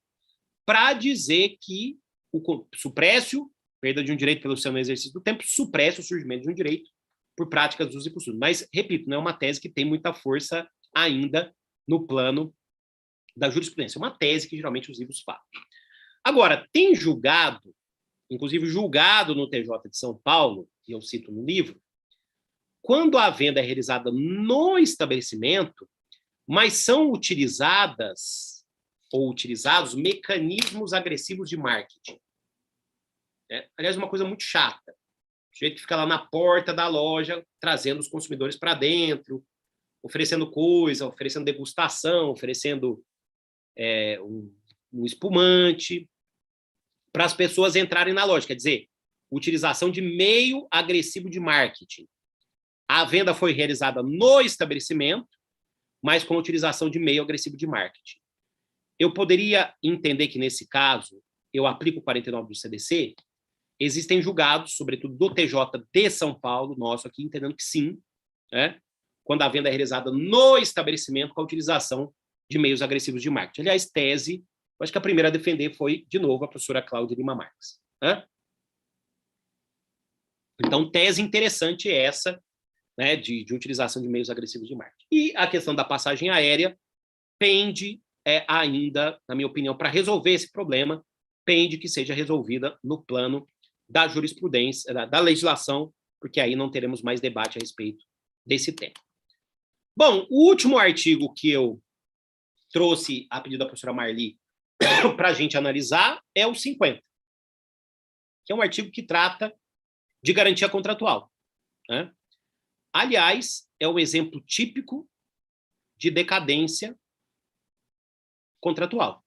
para dizer que o suprécio, perda de um direito pelo seu não exercício do tempo, suprécio o surgimento de um direito por práticas, usos e costumes. Mas, repito, não é uma tese que tem muita força ainda no plano da jurisprudência. É uma tese que geralmente os livros falam. Agora, tem julgado, inclusive julgado no TJ de São Paulo, que eu cito no livro, quando a venda é realizada no estabelecimento, mas são utilizados mecanismos agressivos de marketing. Aliás, uma coisa muito chata. O sujeito fica lá na porta da loja, trazendo os consumidores para dentro, oferecendo coisa, oferecendo degustação, oferecendo um espumante, para as pessoas entrarem na loja. Quer dizer, utilização de meio agressivo de marketing. A venda foi realizada no estabelecimento, mas com a utilização de meio agressivo de marketing. Eu poderia entender que, nesse caso, eu aplico o 49 do CDC. Existem julgados, sobretudo do TJ de São Paulo, nosso aqui, entendendo que sim, né? Quando a venda é realizada no estabelecimento com a utilização de meios agressivos de marketing. Aliás, tese, eu acho que a primeira a defender foi, de novo, a professora Cláudia Lima Marques. Né? Então, tese interessante é essa, né, de utilização de meios agressivos de marketing. E a questão da passagem aérea pende ainda, na minha opinião, para resolver esse problema, pende que seja resolvida no plano da jurisprudência, da legislação, porque aí não teremos mais debate a respeito desse tema. Bom, o último artigo que eu trouxe a pedido da professora Marli para a gente analisar é o 50, que é um artigo que trata de garantia contratual. Né? Aliás, é um exemplo típico de decadência contratual,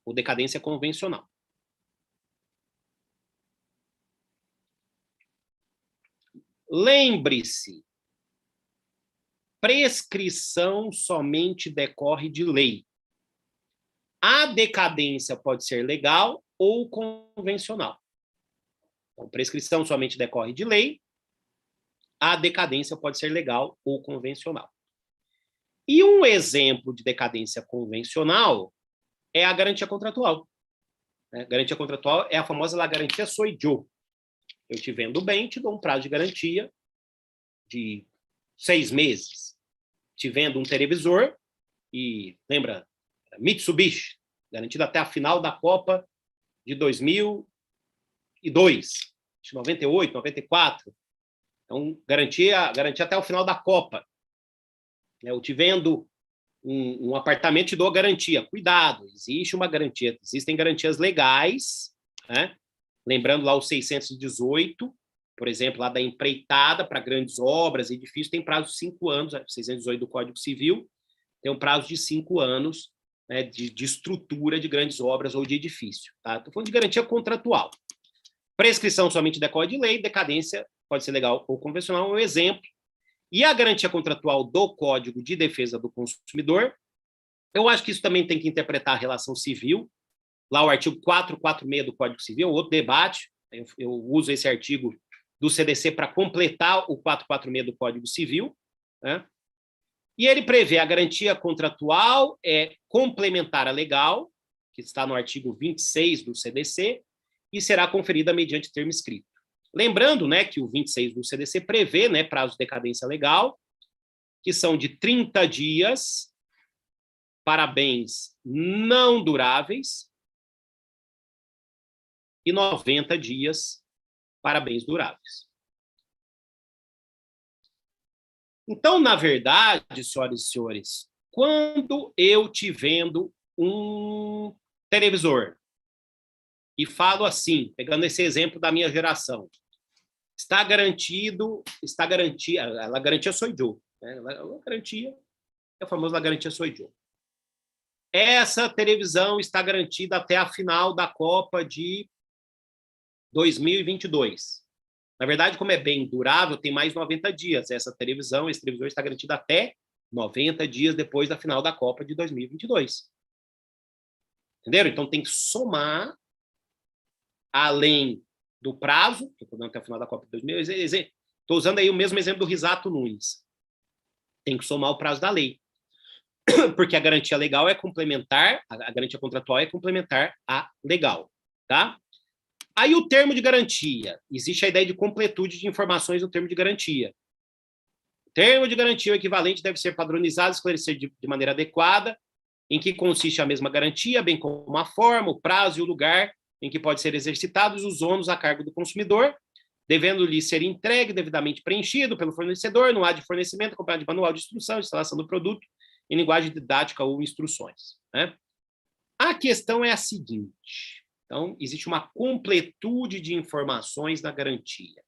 ou decadência convencional. Lembre-se, prescrição somente decorre de lei. A decadência pode ser legal ou convencional. Então, prescrição somente decorre de lei, a decadência pode ser legal ou convencional. E um exemplo de decadência convencional é a garantia contratual. Garantia contratual é a famosa la garantia soi yo. Eu te vendo bem, te dou um prazo de garantia de 6 meses. Te vendo um televisor e, lembra, Mitsubishi, garantido até a final da Copa de 2002, 98, 94. Então, garantia até o final da Copa. Eu te vendo um apartamento, te dou a garantia. Cuidado, existe uma garantia. Existem garantias legais, né? Lembrando lá o 618, por exemplo, lá da empreitada para grandes obras, edifícios, tem prazo de 5 anos, 618 do Código Civil, tem um prazo de 5 anos, né, de estrutura de grandes obras ou de edifício. Tá? Estou falando de garantia contratual. Prescrição somente decorre de lei, decadência pode ser legal ou convencional, é um exemplo. e a garantia contratual do Código de Defesa do Consumidor. Eu acho que isso também tem que interpretar a relação civil, lá o artigo 446 do Código Civil, outro debate, eu uso esse artigo do CDC para completar o 446 do Código Civil, né? E ele prevê a garantia contratual complementar à legal, que está no artigo 26 do CDC, e será conferida mediante termo escrito. Lembrando, né, que o 26 do CDC prevê, né, prazo de decadência legal, que são de 30 dias para bens não duráveis e 90 dias para bens duráveis. Então, na verdade, senhoras e senhores, quando eu te vendo um televisor e falo assim, pegando esse exemplo da minha geração, a garantia sou eu, né? A garantia é a famosa garantia sou eu. Essa televisão está garantida até a final da Copa de 2022. Na verdade, como é bem durável, tem mais 90 dias. Esse televisor está garantido até 90 dias depois da final da Copa de 2022. Entenderam? Então, tem que somar, além do prazo, que eu estou dando até o final da Copa de 2022. Estou usando aí o mesmo exemplo do Risato Nunes. Tem que somar o prazo da lei. Porque a garantia legal é complementar, a garantia contratual é complementar à legal. Tá? Aí o termo de garantia. Existe a ideia de completude de informações no termo de garantia. O termo de garantia o equivalente deve ser padronizado e esclarecer de maneira adequada em que consiste a mesma garantia, bem como a forma, o prazo e o lugar em que pode ser exercitados os ônus a cargo do consumidor, devendo-lhe ser entregue devidamente preenchido pelo fornecedor no ato de fornecimento, acompanhado de manual de instrução, instalação do produto, em linguagem didática ou instruções. Né? A questão é a seguinte. Então, existe uma completude de informações na garantia.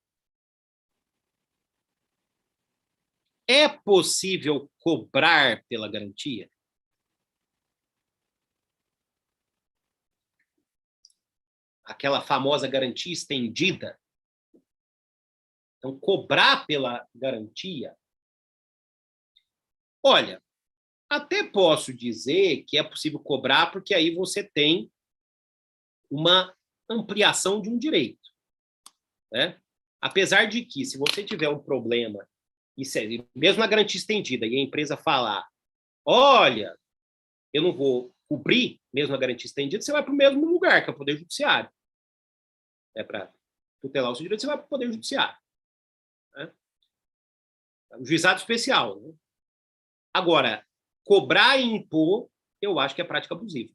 É possível cobrar pela garantia? Aquela famosa garantia estendida. Então, cobrar pela garantia. Olha, até posso dizer que é possível cobrar, porque aí você tem uma ampliação de um direito. Né? Apesar de que, se você tiver um problema, mesmo na garantia estendida, e a empresa falar, olha, eu não vou cobrir, mesmo na garantia estendida, você vai para o mesmo lugar, que é o Poder Judiciário. Para tutelar o seu direito, você vai para o Poder Judiciário. Né? Um juizado especial. Né? Agora, cobrar e impor, eu acho que é prática abusiva.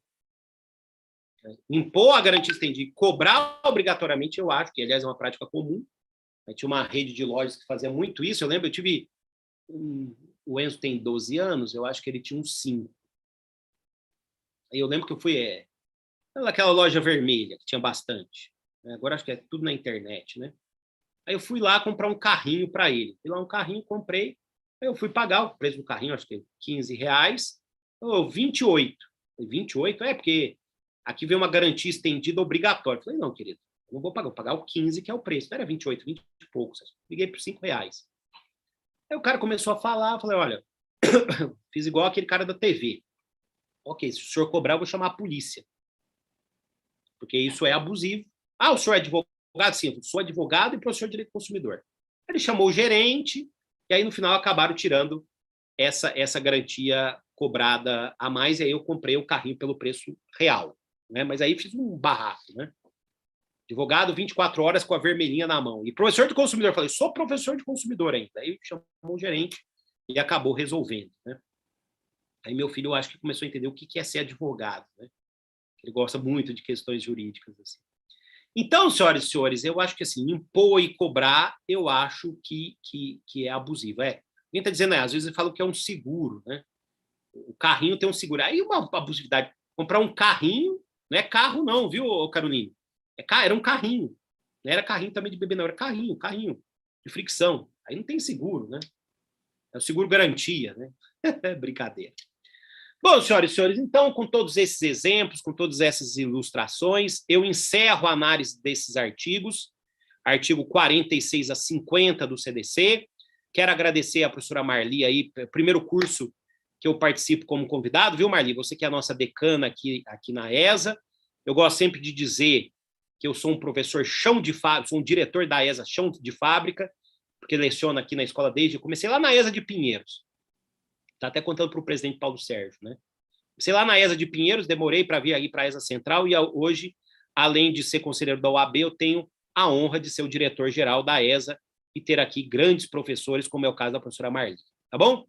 Impor a garantia estendida e cobrar obrigatoriamente, eu acho que, aliás, é uma prática comum. Tinha uma rede de lojas que fazia muito isso. Eu lembro, eu tive... O Enzo tem 12 anos, eu acho que ele tinha uns 5. Aí eu lembro que eu fui... naquela loja vermelha, que tinha bastante. Agora acho que é tudo na internet, né? Aí eu fui lá comprar um carrinho para ele. Fui lá um carrinho, comprei. Aí eu fui pagar o preço do carrinho, acho que é R$15. 28. 28? Porque aqui vem uma garantia estendida obrigatória. Eu falei, não, querido, eu não vou pagar. Vou pagar o 15, que é o preço. Não era 28, 20 e poucos. Liguei por R$5. Aí o cara começou a falar, eu falei, olha, fiz igual aquele cara da TV. Ok, se o senhor cobrar, eu vou chamar a polícia. Porque isso é abusivo. Ah, o senhor é advogado? Sim, eu sou advogado e professor de direito do consumidor. Ele chamou o gerente, e aí no final acabaram tirando essa garantia cobrada a mais, e aí eu comprei o carrinho pelo preço real. Né? Mas aí fiz um barraco. Né? Advogado, 24 horas com a vermelhinha na mão. E professor de consumidor, eu falei, sou professor de consumidor ainda. Aí chamou o gerente e acabou resolvendo. Né? Aí meu filho, eu acho que começou a entender o que é ser advogado. Né? Ele gosta muito de questões jurídicas. Assim. Então, senhoras e senhores, eu acho que assim, impor e cobrar, eu acho que é abusivo. Quem está dizendo, às vezes ele fala que é um seguro, né? O carrinho tem um seguro. Aí uma abusividade. Comprar um carrinho, não é carro não, viu, Caroline? Era um carrinho. Não era carrinho também de bebê, não. Era carrinho de fricção. Aí não tem seguro, né? É o seguro garantia, né? Brincadeira. Bom, senhoras e senhores, então, com todos esses exemplos, com todas essas ilustrações, eu encerro a análise desses artigos, artigo 46 a 50 do CDC, Quero agradecer a professora Marli aí, primeiro curso que eu participo como convidado, viu, Marli? Você que é a nossa decana aqui na ESA. Eu gosto sempre de dizer que eu sou um professor chão de fábrica, sou um diretor da ESA chão de fábrica, porque leciono aqui na escola desde... Comecei lá na ESA de Pinheiros. Está até contando para o presidente Paulo Sérgio, né? Comecei lá na ESA de Pinheiros, demorei para vir aí para a ESA Central, e hoje, além de ser conselheiro da OAB, eu tenho a honra de ser o diretor-geral da ESA e ter aqui grandes professores, como é o caso da professora Marli. Tá bom?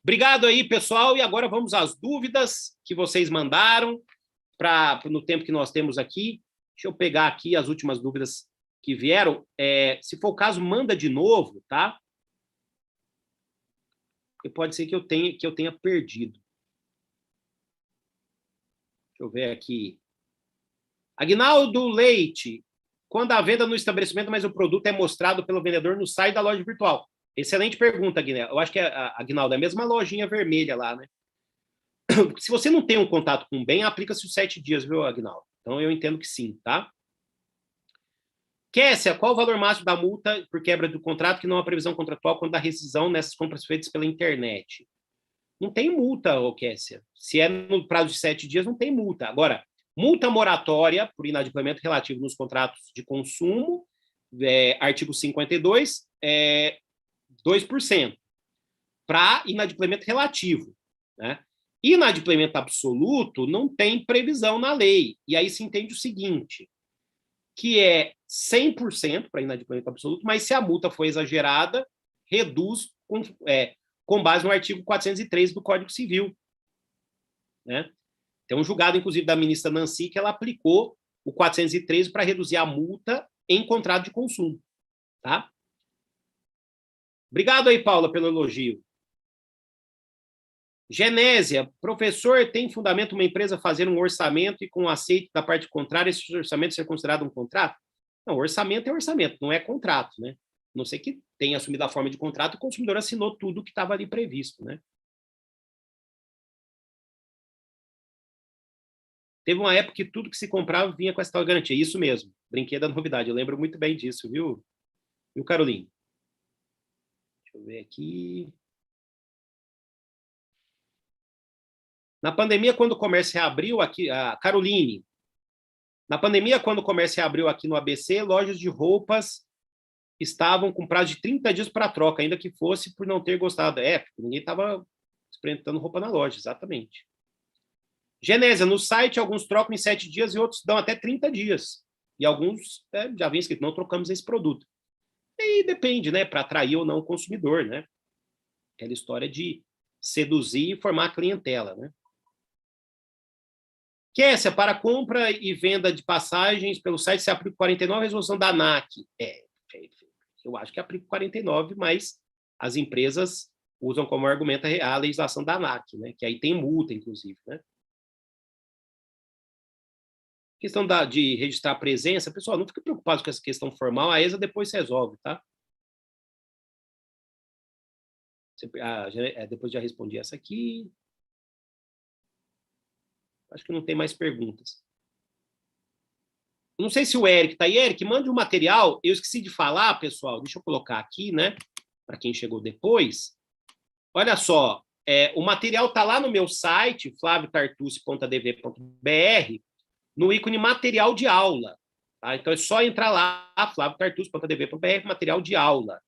Obrigado aí, pessoal, e agora vamos às dúvidas que vocês mandaram no tempo que nós temos aqui. Deixa eu pegar aqui as últimas dúvidas que vieram. Se for o caso, manda de novo, tá? Porque pode ser que eu tenha perdido. Deixa eu ver aqui. Aguinaldo Leite. Quando a venda no estabelecimento, mas o produto é mostrado pelo vendedor no site da loja virtual? Excelente pergunta, Aguinaldo. Eu acho que Aguinaldo é a mesma lojinha vermelha lá, né? Se você não tem um contato com o bem, aplica-se os 7 dias, viu, Aguinaldo? Então, eu entendo que sim, tá? Kessia, qual o valor máximo da multa por quebra do contrato que não há previsão contratual quando da rescisão nessas compras feitas pela internet? Não tem multa, Kessia. Se é no prazo de 7 dias, não tem multa. Agora, multa moratória por inadimplemento relativo nos contratos de consumo, artigo 52, 2%. Para inadimplemento relativo, né? Inadimplemento absoluto não tem previsão na lei. E aí se entende o seguinte, que é 100% para inadimplemento absoluto, mas se a multa for exagerada, reduz com base no artigo 403 do Código Civil, né? Tem um julgado, inclusive, da ministra Nancy, que ela aplicou o 413 para reduzir a multa em contrato de consumo, tá? Obrigado aí, Paula, pelo elogio. Genésia, professor, tem fundamento uma empresa fazer um orçamento e com o aceite da parte contrária, esse orçamento ser considerado um contrato? Não, orçamento é orçamento, não é contrato, né? A não ser que tenha assumido a forma de contrato, o consumidor assinou tudo que estava ali previsto, né? Teve uma época que tudo que se comprava vinha com essa tal garantia. Isso mesmo, brinquedo é novidade, eu lembro muito bem disso, viu? Viu, Caroline? Deixa eu ver aqui. Na pandemia, quando o comércio reabriu aqui, a Caroline, na pandemia, quando o comércio reabriu aqui no ABC, lojas de roupas estavam com prazo de 30 dias para troca, ainda que fosse por não ter gostado. Porque ninguém estava experimentando roupa na loja, exatamente. Genésia, no site, alguns trocam em 7 dias e outros dão até 30 dias. E alguns já vem escrito, não trocamos esse produto. E aí depende, né, para atrair ou não o consumidor, né? Aquela história de seduzir e formar a clientela, né? Kessia, para compra e venda de passagens pelo site, se aplica 49, a resolução da ANAC. Eu acho que aplica 49, mas as empresas usam como argumento a legislação da ANAC, né? Que aí tem multa, inclusive, né? Questão de registrar a presença, pessoal, não fique preocupado com essa questão formal, a ESA depois se resolve, tá? Depois já respondi essa aqui. Acho que não tem mais perguntas. Não sei se o Eric está aí. Eric, mande um material. Eu esqueci de falar, pessoal. Deixa eu colocar aqui, né? Para quem chegou depois. Olha só, o material está lá no meu site, flaviotartucci.adv.br, no ícone material de aula. Tá? Então é só entrar lá, flaviotartucci.adv.br, material de aula.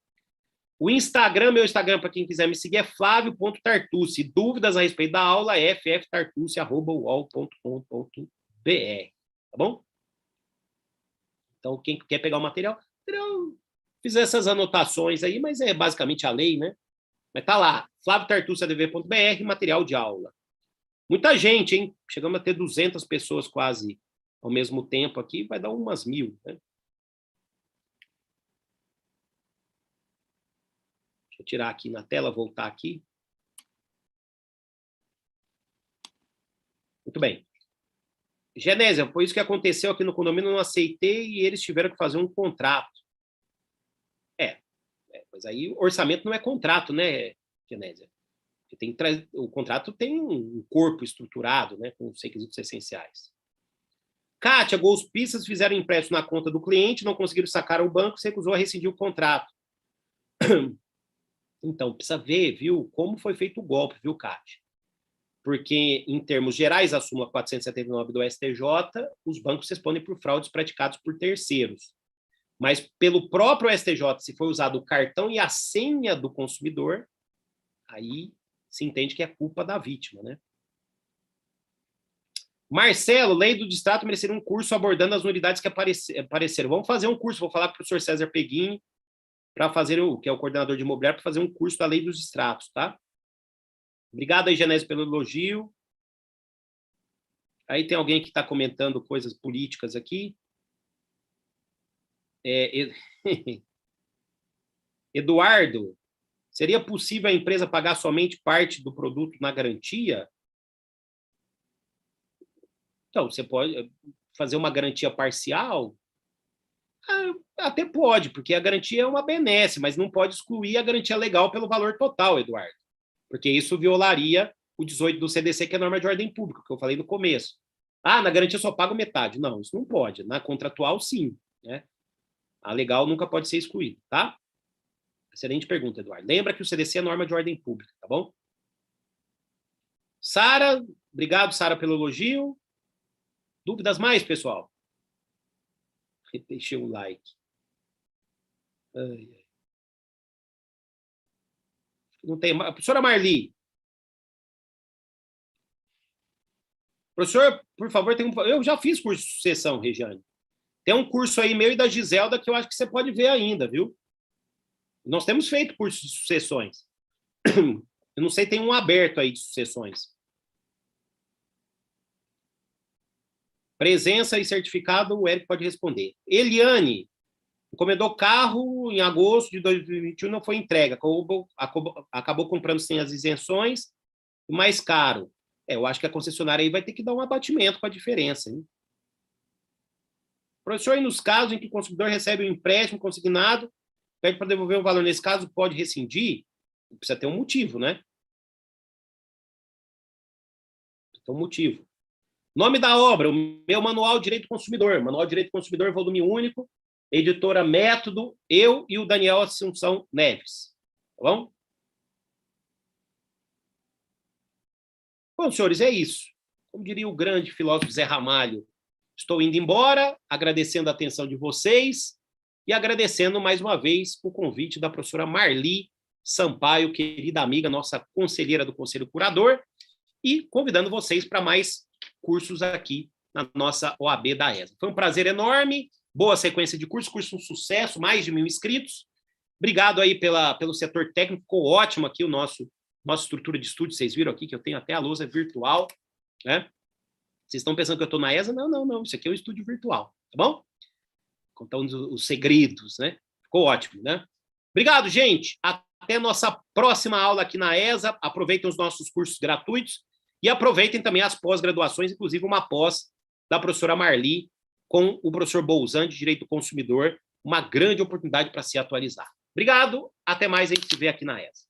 O Instagram, meu Instagram, para quem quiser me seguir, é flavio.tartucci. Dúvidas a respeito da aula é fftartucci@uol.com.br. Tá bom? Então, quem quer pegar o material, fiz essas anotações aí, mas é basicamente a lei, né? Mas tá lá, flaviotartucci.adv.br, material de aula. Muita gente, hein? Chegamos a ter 200 pessoas quase ao mesmo tempo aqui, vai dar umas 1000, né? Deixa eu tirar aqui na tela, voltar aqui. Muito bem. Genésia, foi isso que aconteceu aqui no condomínio, eu não aceitei e eles tiveram que fazer um contrato. Mas aí o orçamento não é contrato, né, Genésia? O contrato tem um corpo estruturado, né, com os requisitos essenciais. Kátia, golpistas fizeram empréstimo na conta do cliente, não conseguiram sacar o banco, se recusou a rescindir o contrato. Então, precisa ver, viu, como foi feito o golpe, viu, Cátia? Porque, em termos gerais, a súmula 479 do STJ, os bancos respondem por fraudes praticados por terceiros. Mas, pelo próprio STJ, se foi usado o cartão e a senha do consumidor, aí se entende que é culpa da vítima, né? Marcelo, lei do distrato mereceria um curso abordando as unidades que apareceram. Vamos fazer um curso, vou falar para o professor César Peguini, para fazer que é o coordenador de imobiliário, para fazer um curso da lei dos distratos, tá? Obrigado aí, Genésio, pelo elogio. Aí tem alguém que está comentando coisas políticas aqui. Eduardo, seria possível a empresa pagar somente parte do produto na garantia? Então, você pode fazer uma garantia parcial? Até pode, porque a garantia é uma benesse, mas não pode excluir a garantia legal pelo valor total, Eduardo. Porque isso violaria o 18 do CDC, que é a norma de ordem pública, que eu falei no começo. Na garantia eu só pago metade. Não, isso não pode. Na contratual, sim. Né? A legal nunca pode ser excluída, tá? Excelente pergunta, Eduardo. Lembra que o CDC é norma de ordem pública, tá bom? Sara, obrigado, Sara, pelo elogio. Dúvidas mais, pessoal? Deixei o like. Não tem. Professora Marli. Professor, por favor, eu já fiz curso de sucessão, Regiane. Tem um curso aí meu e da Giselda que eu acho que você pode ver ainda, viu? Nós temos feito curso de sucessões. Eu não sei, tem um aberto aí de sucessões. Presença e certificado, o Eric pode responder. Eliane, encomendou carro em agosto de 2021, não foi entrega. Acabou comprando sem as isenções, mais caro. Eu acho que a concessionária aí vai ter que dar um abatimento com a diferença. Hein? Professor, e nos casos em que o consumidor recebe um empréstimo consignado, pede para devolver o valor, nesse caso, pode rescindir? Precisa ter um motivo, né? Precisa ter um motivo. Nome da obra, o meu Manual de Direito do Consumidor. Manual de Direito do Consumidor, volume único, editora Método, eu e o Daniel Assunção Neves. Tá bom? Bom, senhores, é isso. Como diria o grande filósofo Zé Ramalho, estou indo embora, agradecendo a atenção de vocês e agradecendo mais uma vez o convite da professora Marli Sampaio, querida amiga, nossa conselheira do Conselho Curador, e convidando vocês para mais cursos aqui na nossa OAB da ESA. Foi um prazer enorme, boa sequência de curso um sucesso, mais de 1.000 inscritos. Obrigado aí pelo setor técnico, ficou ótimo aqui nossa estrutura de estúdio, vocês viram aqui que eu tenho até a lousa virtual, né? Vocês estão pensando que eu estou na ESA? Não, isso aqui é um estúdio virtual, tá bom? Contando os segredos, né? Ficou ótimo, né? Obrigado, gente. Até a nossa próxima aula aqui na ESA. Aproveitem os nossos cursos gratuitos e aproveitem também as pós-graduações, inclusive uma pós da professora Marli com o professor Bolzan de Direito do Consumidor, uma grande oportunidade para se atualizar. Obrigado, até mais, a gente se vê aqui na ESA.